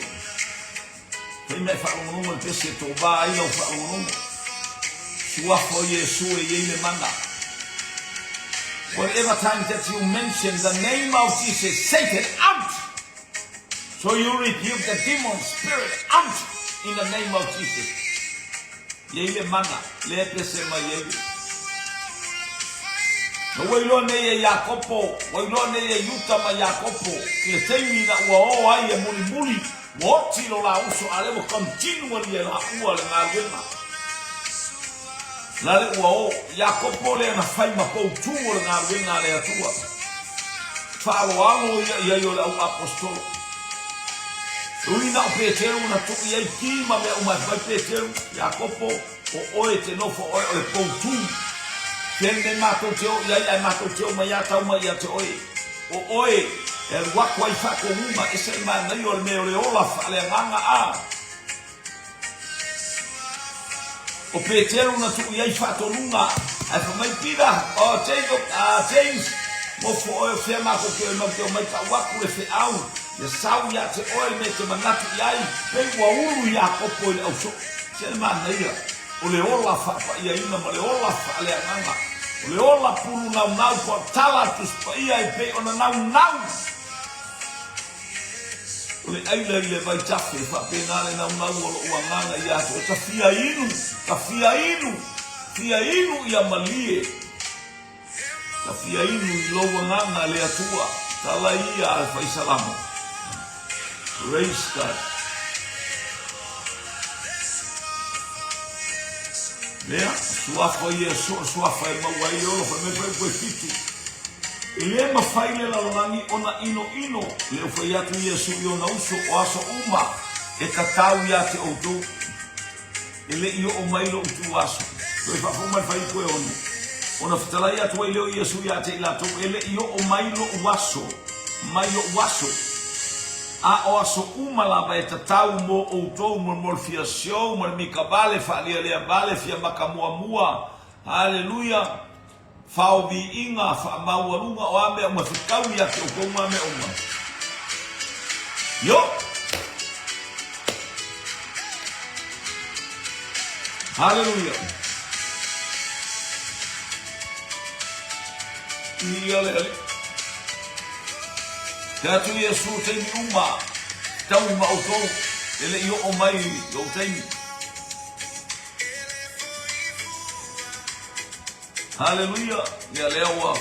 Foi me falou me pese to ba ai no falou. Sua foi Yesu e ele manda. Whatever time that you mention the name of Jesus, Satan out. So you rebuke the demon spirit out in the name of Jesus. Ele manda. Le pese ma ele. No wailone e Yakopo, wailone e Yuta ma Yakopo, ke teimi na ua o ai e muli, woti lo la uso alevo continually e la ua le ngā wena. La le ua o, Yakopo le na whai ma pou tū o le ngā wena le atua. Whaalo alo ia i o le au apostolo. Ui na o Peteru na tuki ei kima mea umai whai Peteru, Yakopo, o oe te nofo oe o le pou tū. Tende mato teo, ia mato teo mai atau mai ate oe. O oe, e wako ai whako uma, e se mai nai o le meo le ola whale nganga a. O Peteru na tu iai whato lunga, ai whamai pira, o James, mo fo oe whea mako ke o mau teo mai pa waku le whe au, ia sau ia te oe me te manatu iai, pei ua uru ia kopo i le au so. Se mai nai a, o le ola whapa ia ina, ma le ola whale nganga. O le ola pulu nau po tala tuspa ia i pe ona nau. O le aila i le vai tafe whapenale nau o lo uanganga i ato. O ta fia inu i amalie. Ta fia inu i lo uanganga le atua. Tala ia al faisalamo. Praise God. Lea, suafa ia suafa e mawai olo, fa me koe fitu. E lea mawhaile la langi ona ino, leo fai atu ia sui ona uso o aso uma, e tatau ia te outou. E le io o mailo utu aso. Koe whafumai fai koe ono. Ona fitalai atu ai leo ia sui ia te ilatou, e le io o mailo uaso. A o aso uma lava e tatau mo outou mo morfia show mo mika vale falia le vale fia makamuamua. Haleluya. Fao bi inga fa maualunga o ame o mafikau ia ke o konga me oma. Yo. Haleluya. Ia Tatu Yesu teimi uma, tau mautou, ele io o mai o teimi. Haleluya, ia lewa,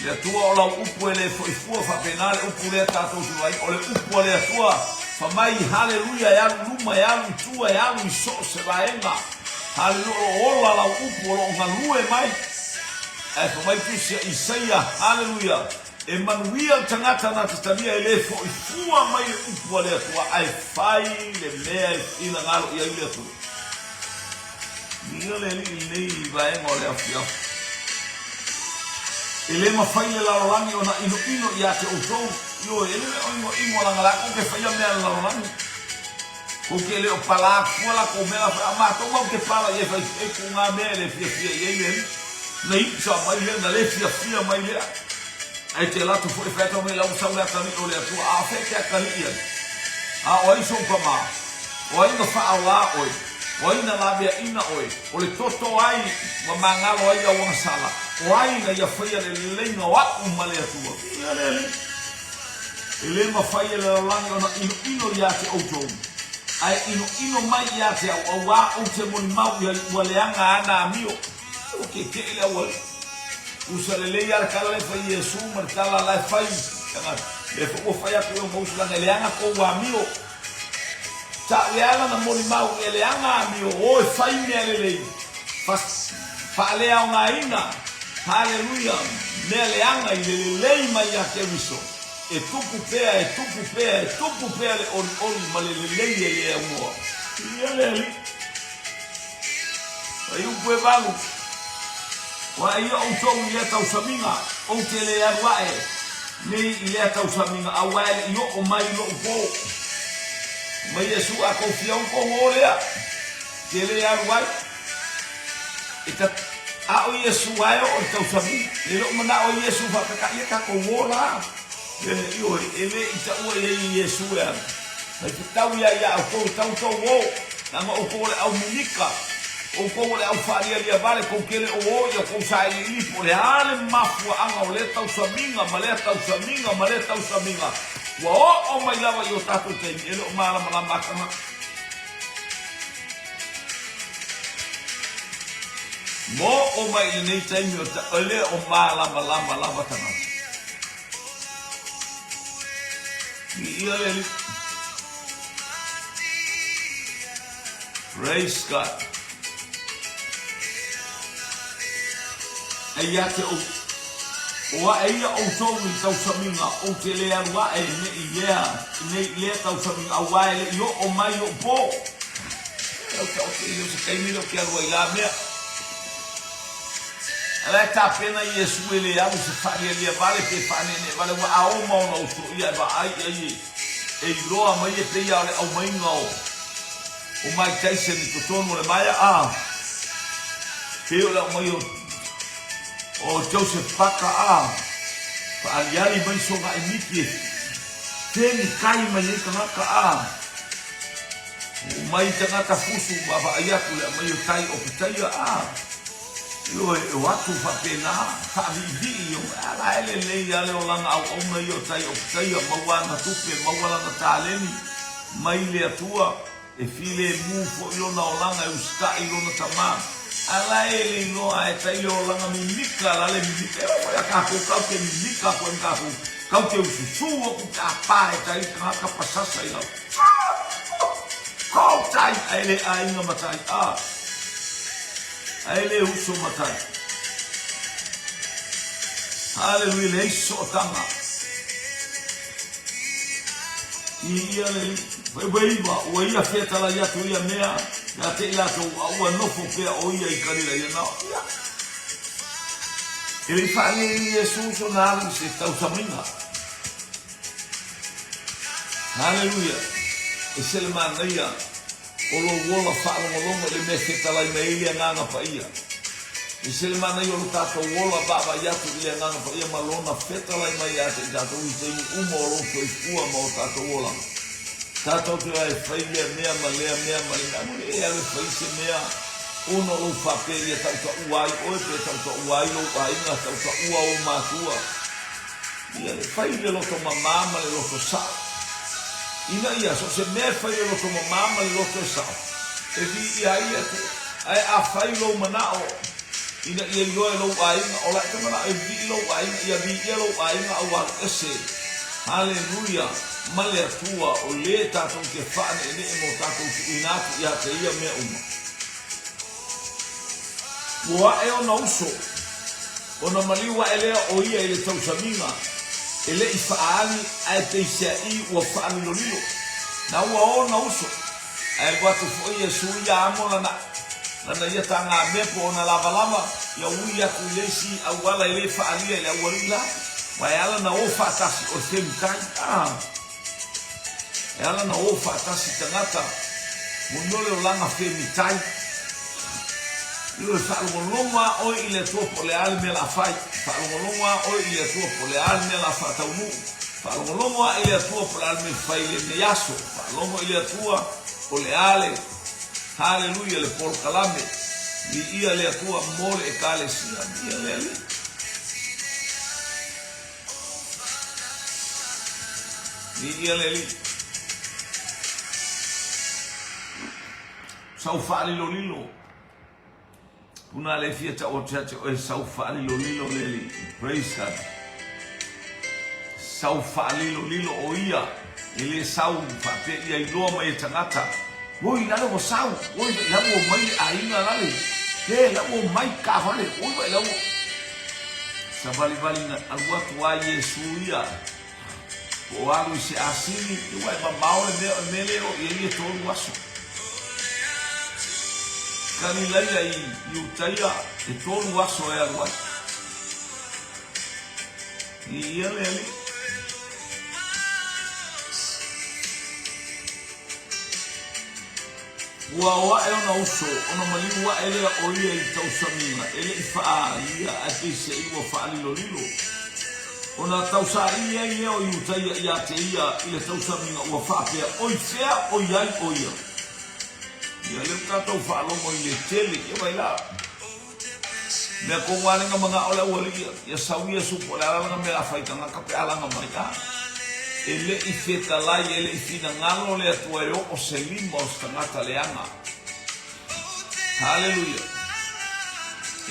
ia tua o lau upu ele foi fua whapenale, upu lea tātou tuai, o le upu lea tua, whamai haleluya, e alu luma, e alu tua, e alu iso se vaenga. Haleluya, o ola lau upu, o ngā lue mai, e whamai tusia Isaia, haleluya. Emmanuel tangata na tatania ele fo i fua mai le upu le atua ai fai le mea i na ngalo i aile atua. Nia le li nei vai ngole afia. ele mafai le lalangi ona ino ia te outou io ele oingo langa ko ke fai me lalangi ko ke le pala kuala ko mela ama to mo ke pala ye fai e ku nga mele fia ye le nei sa mai le na le fia mai le ai te la tu foi feto me la usa la tani o le tu a fe ke ka ia a oi so pa ma oi no fa ala oi na la bia ina oi o le toto ai ma mangalo ai a wang sala oi na ia fai le lenga wa umale tu ia le ele ma fai le langi ona ino ia te outou ai ino mai ia te au wa o te moni mau ia wale anga ana amio o ke ele wa usa le leia la kala le fai Yesu markala la fai le fo fai aku o mo usa le anga ko wa amio ta le ala na moni mau ele anga amio o fai me le fa le anga ina haleluia le anga i le lei mai a ke viso e tupu pea le on ma le lei le amor ia le ai un pue vago wa ia o to ia tau saminga o te le awae nei ia tau saminga awae io o mai lo po mai Yesu a confia un po olea te le awae ita a o Yesu ai o tau saminga le lo mana o Yesu va ka ia ka ko wola io ele ita o Yesu ya ai tau ia o tau wo na o ko le au minika o ko le au faria lia vale ko kele o ia ko sai li po le ale mafu anga o le tau saminga ma le tau saminga wa o mai lava yo tatu te ele o mala makanga mo o mai nei tai yo ta ele o mala tana ia le praise God. Ai ate o ai o tau i tau saminga o te lea wa e nei lea tau saminga a wa e yo o mai o po o tau te io se kai miro ki arua i la mea ala ta pena Yesu ele amu se faria lia vale pe fanene vale wa a o ma o so ia ba ai e roa mai e te ia au mai ngao o mai Tyson i totono le mai a te o la mai o Joseph Paka pa aliali mai so ga emiki teni kai mai e ka o mai tanga fusu baba ayatu le mai tai o tai yo e watu fa pena fa vivi yo ala ele le ale o langa au mai o tai mawana tupe mawana taleni mai le atua e file mu fo yo na o langa e usta i lo na tama ala ele no ai tai o langa mi mika la le mi mika o ka ko ke mi mika ko en ka ke usu o ka pa e tai ka pasasa i lo ko tai ele ai no matai ele uso matai haleluya le so tanga ia le beiba o ia feta la ia tu ia mea ya te ia tu o no fo pe o ia i kanila ia no ele fale Jesus o nada se está usamina haleluya ese el mandia o lo wola falo mo le me feta la meia nganga pa ia ese el mandia o tato wola baba ia tu ia nganga pa ia malona feta la mai ia te tato i te umo lo so i fua mo tato wola tato tu ai faile mea malea mo e ale faise mea uno lo fa pe ia tato uai o pe tato uai lo ai na tato ua o matua ia le faile lo to mama le lo to sa ina ia so se me faile lo to mama le lo to sa e vi ia ai a failo manao ina ia yo lo ai o la te mana e vi lo ai ia vi lo ai na o ese haleluya male tua o le tato ke fane ne mo tato inatu ia te ia me uma wa e o no so o no mali wa ele o ia ele tau saminga ele i faali ai te sei o faali lo lilo na wa o no so ai wa tu foi Yesu ia amo na Lana ia tanga me po na lava ia uia ku lesi awala ile faalia ile awala vai ala na ofa tasi o semtai ela na ofa tasi tangata munole o langa femitai ilo falgoloma o ile topo le alme la fai falgoloma o ile topo le alme la fataunu falgoloma ile topo le alme fai le yaso falgoloma ile tua o le ale haleluya le por kalame ni ia le tua mole e kale sia ia le ni ia le sau fali lo lilo una le fieta o chacho e sau fali lo lilo le praise God sau fali lo lilo o ia ele sau fa pe ia ilo mai tangata oi la lo sau oi la mo mai ainga la le ke la mo mai ka hole oi la mo sabali vali na alwa tua Yesu ia o alu se asili e vai mamau le mele o ele todo aso kani laia i utaia e todo aso e alwa i ele Wa e ona uso ona mali wa ele o ia i tausamina ele i faa ia ati se i wa faa lilo lilo ona tausa ia ia o utaia ia te ia ile tausamina wa faa pea oi fea o iai o ia ia le katou faa longo i le tele ia vai la mea kongwarenga mga ola ualia ia sauia supo le alanga mea faitanga kape alanga maria ele i feta lai ele i fina ngalo le atua e o se lima o stangata leanga haleluya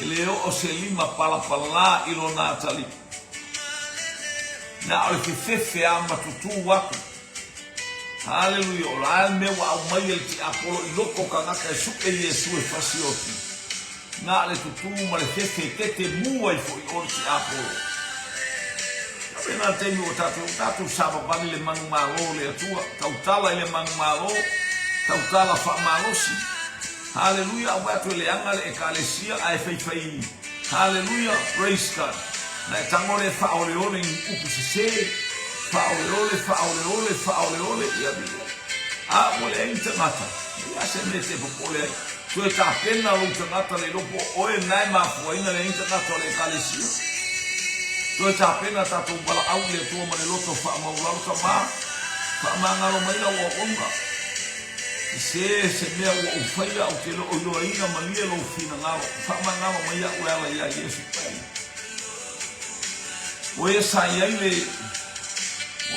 ele o se lima pala ilo natali na o le fefe a matutu watu haleluya o la alme wa au mai el ti apolo i loko kangaka e suke Yesu e fasioti na le tutu ma le fefe tete mua i fo i ori ti apolo pena temi o tatu saba bani le manu malo le atua tautala ile manu malo tautala fa malosi haleluya watu le anga le ekalesia ai fei haleluya praise God na tangore fa ole upu se fa ole ya bi a mole intermata ya se mete popole tu ta pena lo intermata le lopo o e nai ma fo ina le intermata le ekalesia to ta pena ta tu bala au le tu ma le loto fa ma ulau ta ma ngalo mai la o onga se me o faia o te lo o ina ma le lo fina ngalo fa ma ngalo mai ya o ala ya Yesu pai o e sa ia le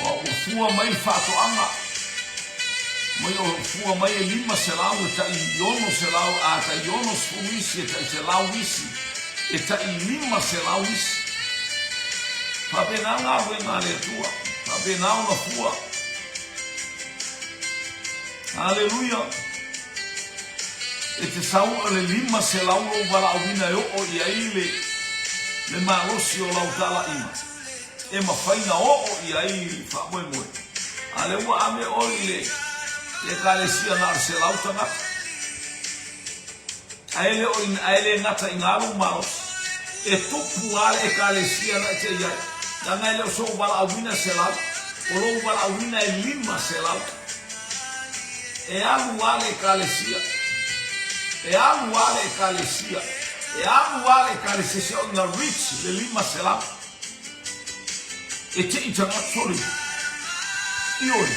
o fua mai fa to anga mai o fua mai lima se la o ta iono se la a ta iono sfumisi ta se la wisi e ta lima se la wisi Fabena nga wenga le tua, fabena una fua. Haleluya. E te sau le lima se laulo wala awina o iaile le marosi o lautala ima. E mawhaina o iaile fa moe moe. Ale ua ame o ile e kalesia na se lauta ngata. Aele ngata ingalu marosi. E tupu ale e kalesia na te iai. Danga ele so wala awina se lau. O lo wala awina e lima se lau. E alu ale kalesia. E alu ale kalesia. E alu ale kalesia on the rich le lima se lau. E te itanga soli. Ioi.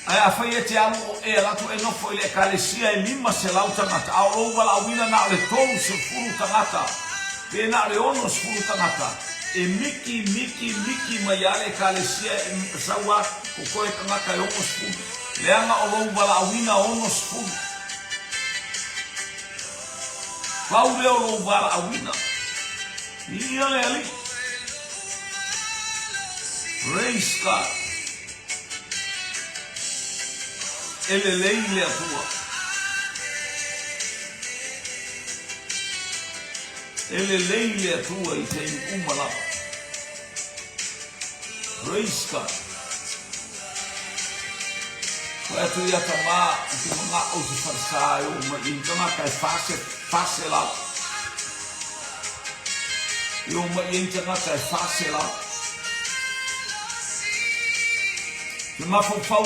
A fai e te alu e latu e nofo ele kalesia e lima se lau tangata. A lo wala awina na le tolu se furu tangata. Pe na le ono se furu tangata. E miki maiale kalesia e sawa ko koe tangata e ono se furu. Leanga o lo wala awina ono se furu. Pau leo lo wala awina. Ia le ali. Praise God. Ele leile a tua. Ele leile a tua e tem uma lá. Praise God. Wa tu ia tama ki mga o se farsa o ma intanga kai fase la. Yo ma intanga kai fase la. Ma fau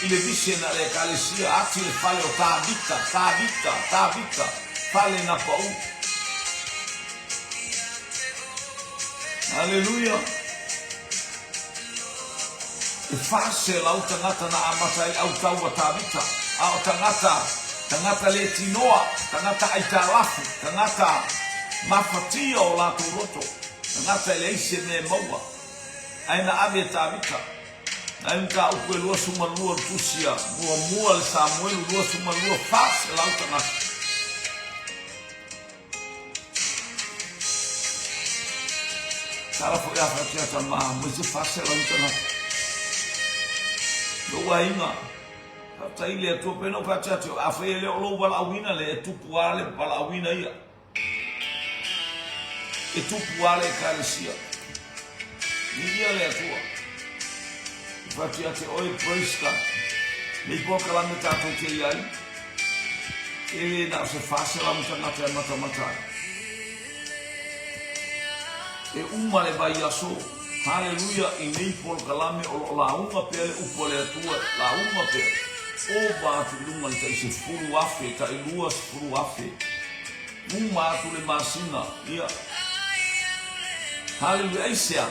ile viscena le calesia atti le fale o ta vita fale na pau. Alleluia. E fase la utangata na amata au tau ta vita. Au tangata le tinoa, tangata aitalafu, tangata mafatia o la turoto. Tangata le ise me maua. Aina ave ta vita. Ai ka upe lua suma lua tusia mua le Samuel lua suma lua fas la utanga sala fo ya fatia tama mo se fas la utanga lo ainga ta ile to peno fatia to afele lo wala wina le tu puale pala wina ia e tu puale kalesia ia le tua Fati ate oi praise God. Nei poka la meta to ke ai. Ele na se fase la mata. E uma le vai aso. Hallelujah. E nei poka la me o la uma pele upole tua la uma pele. O ba tu lunga te se furu afe ta ilua furu afe. Uma tu le masina. Ia. Hallelujah. Isia.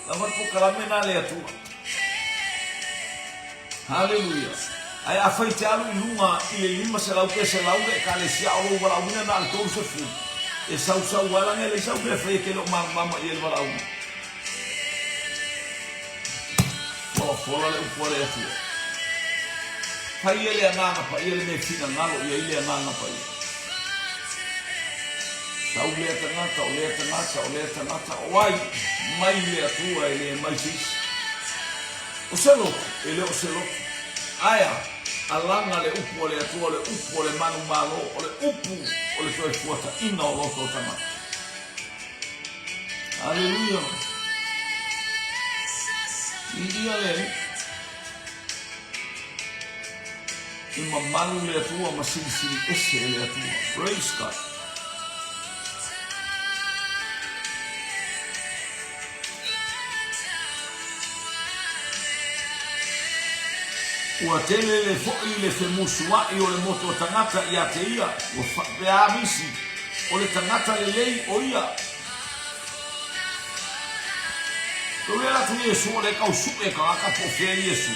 La poka la me na le tua. Haleluia. Ai a faite alu lunga ile lima se lau ke se lau de kalesia o wala una na alto se fu. E sau wala ngele sau ke fe ke lo mama ile wala una. Fola le upole atu. Pai ele ngana pa ile me fina ngalo ile ngana pa ile. Sau le tangata wai mai le atu ile mai sis. O selo, ele o selo. Aya, alanga le upu o le atua, le upu o le manu malo, o le upu o le toi fuata, ina o loto tama. Aleluia. Idia le. Ima manu le atua, ma sili ese le atua. Praise God. Ua tele le fo'i le femusua'i o le moto tangata ia te ia. Ua pea misi o le tangata le lei o ia. Tore la tu Yesu o le kausu'e ka aka po fea Yesu.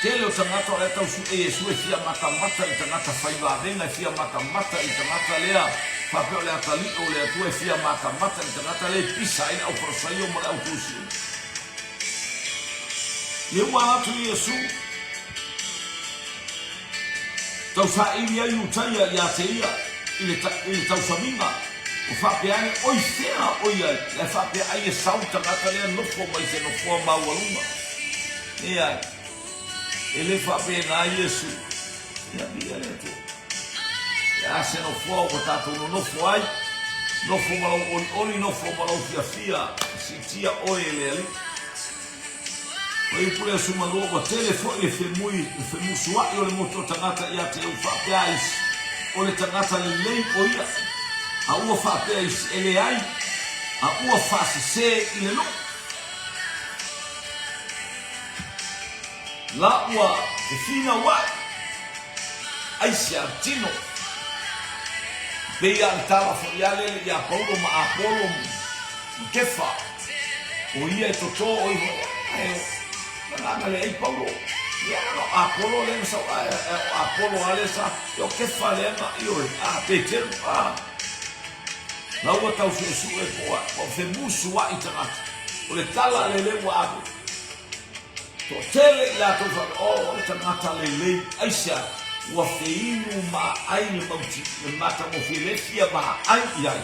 Tele o tangata o le kausu'e Yesu e fia matamata i tangata whaivavenga e fia matamata i tangata lea. Whapeo le atali o le atua e fia matamata i tangata le pisa ina au prosaio mo le au kusio. Ye wala tu Yesu tau sa ili ai utaya ya te ia ile tau saminga o fape ai oi fea oi ai le fape ai e sauta ngata lea nofo mai se nofo maualunga e ai ele fape na Yesu ia bia le tu ya se nofo o tato no nofo ai nofo malau oli nofo malau fia si tia oi ele ali Oi pule suma logo telefone le femu suai o le moto tangata ia te ufapeais o le tangata le lei o ia a ua fapeais ele ai a ua fasi se ile no la ua e fina wa ai se artino beia antava foriale ia Paulo ma Apolo kefa o ia toto o ia Nana le Paulo. Ya no Apolo le sa Apolo alesa yo que falema io Peter la ua tau su e poa o fe musu wa itana o le tala le wa abu to tele la to o le tangata le aisha wa feinu ma ai le mauti le mata mo filesia ma ai ai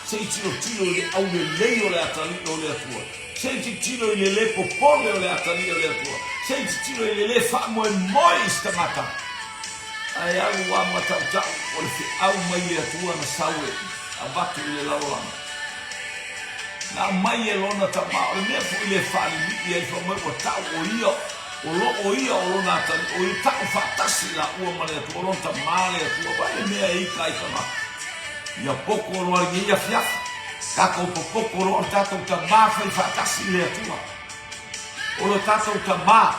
sei tiro le au le o le atali o le atua Sei tiro i le popole o le atali o le atua. Sei tiro i le fa mo moi stamata. Ai au wa matau o le au mai le atua na saue. Abatu le laolana. Na mai e lona tama o le fu le fa ni e fa mo o tau o io. o lo o ia o lo nata o i ta fatasi la ua male tu o lo ta male tu o vai me ai kai kama ia poko lo ali ia fia ka ko poko lo tato ta ma fa fatasi le tu o lo tato ta ma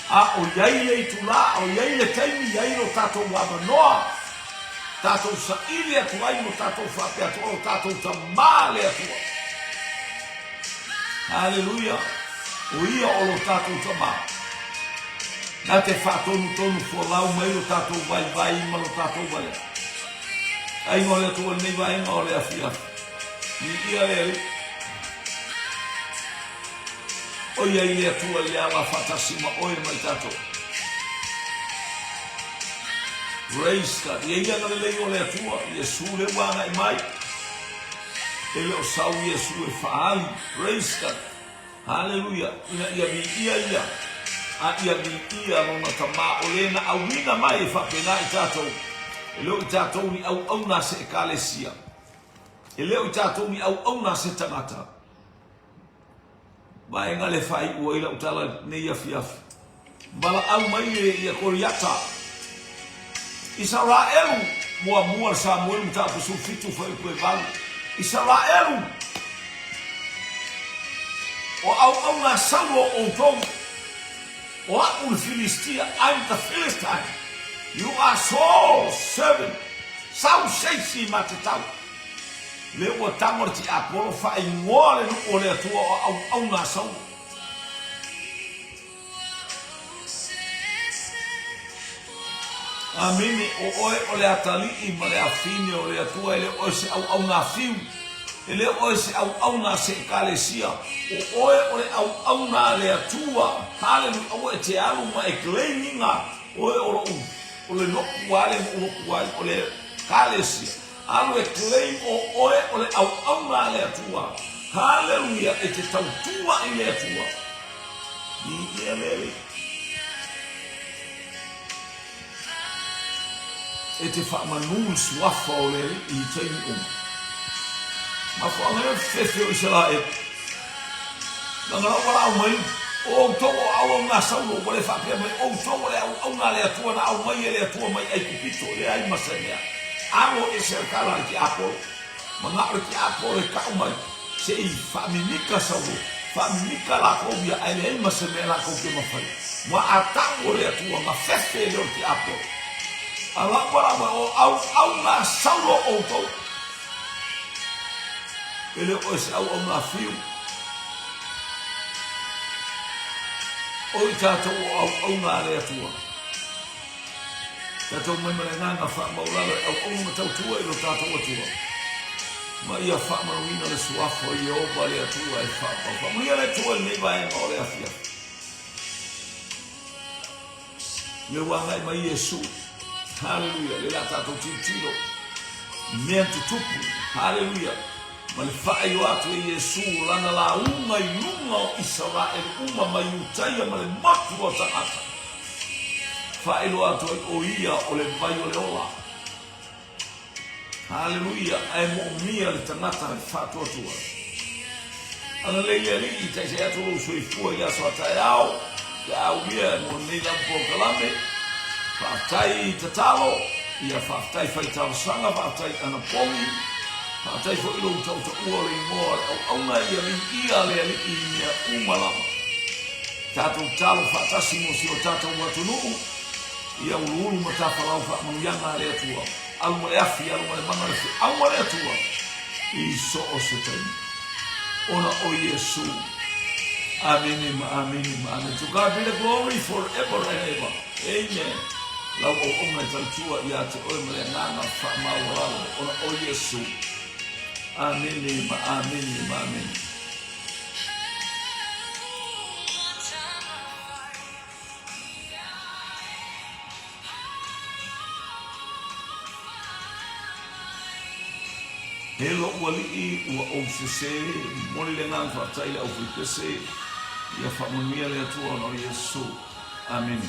a o iai le tu la o iai le taimi iai lo tato wa noa tato sa ile tu ai mo tato fa pe tu o tato ta male tu Haleluia o ia o lo tato ta ma na te whatonu tonu wholau mai o tātou vai ma lo tātou vai. Ai ngā lea tua nei vai ngā lea whia. Ni ia lea. O ia i lea tua lea la whatasima oe mai tātou. Praise God. Ia ia ngare lei o lea tua. Iesu le wanga i mai. E leo sau Iesu e whaali. Praise God. Hallelujah. Ia vi ia. A ia ni ia no ka ma olena awina mai fa pena I tatou e leo I tatou ni au na se ekalesia e leo I tatou ni au na se tangata mai ngale fai o ila utala ne ia fiaf bala au mai ia koriata Israelu mua Samuel mta pusu fitu fa ko val Israelu o au na sawo o tom O aku Philistia, I'm the Philistine. You are Saul's servant. Saul seisi matetau. Le o tamor ti Apollo fa ingole no o le tua au na Saul. Amini o le atali I ma le afine o le tua ele o se au na fiu. Ele o se au na se kalesia. O le au na le atua. Hallelujah. O te alu ma e kleininga. O le noku wale o le kalesia. Alu e klein o le au na le atua. Hallelujah. E te tautua I le atua. Ni ia lele. E te whamanui suafa o lele I teimi o. Ma whaangere whewhi o Israel. Nanga wala au mai. O tongo au ngā saulo wale whapea mai. O tongo le au ngā lea tua na au mai e lea tua mai ai kupito. Le ai masanea. Aro e se kala ki Apollo. Ma ngāre ki Apollo e kau mai. Se I whamimika saulo. Whamimika la kovia ai le ai masanea la kovia mawhai. Ma a tango lea tua ma whewhi leo ki Apollo. A la wala mai o au ngā saulo o tongo. Ele o se au ngā fiu. O I tātou au ngā lea tua. Tātou mai mare nganga wha maurala au ngā tau tua I lo tātou atua. Ma ia wha maruina le suafo I oba lea tua e wha. Ma ia le tua nei vai ngā lea fia. Le wanga I mai Iesu. Hallelujah. Le la tātou tintiro. Mea tutupu. Hallelujah. Ma le whae o atu e Iesu lana la unga I lunga o Israel uma mai utaia ma le matu o tangata. Whae lo atu o ia o le vai o le ola. Hallelujah. Ai mo mia le tangata le whatu atua. Ana leia li I taise atu lo sui fua I aso atai au. Ia au ia mo nei lampo kalame. Whaatai tatalo. Ia whaatai whaitaro sanga. Whaatai anapongi. Tātai fo ilo tau ta ua le ngoa au ngā ia ia le I mea umalama. Tātou talo whaatasi mo si o tātou watunuu. Ia ulu ma tā whalau whaamuyanga le atua. Aluma le afi, aluma le manga le fi. Aluma le atua. I so o se taimi. Ona o Iesu. Amen, amen, amen. To God be the glory forever and ever. Amen. Lau o onga tautua ia te oe mele nganga whaamauaralo. Ona o Iesu. Amen, amen, amen. Hello wali ua o se mole le nang fa tai au fi se ia fa mo mia le atua no Iesu. Amen.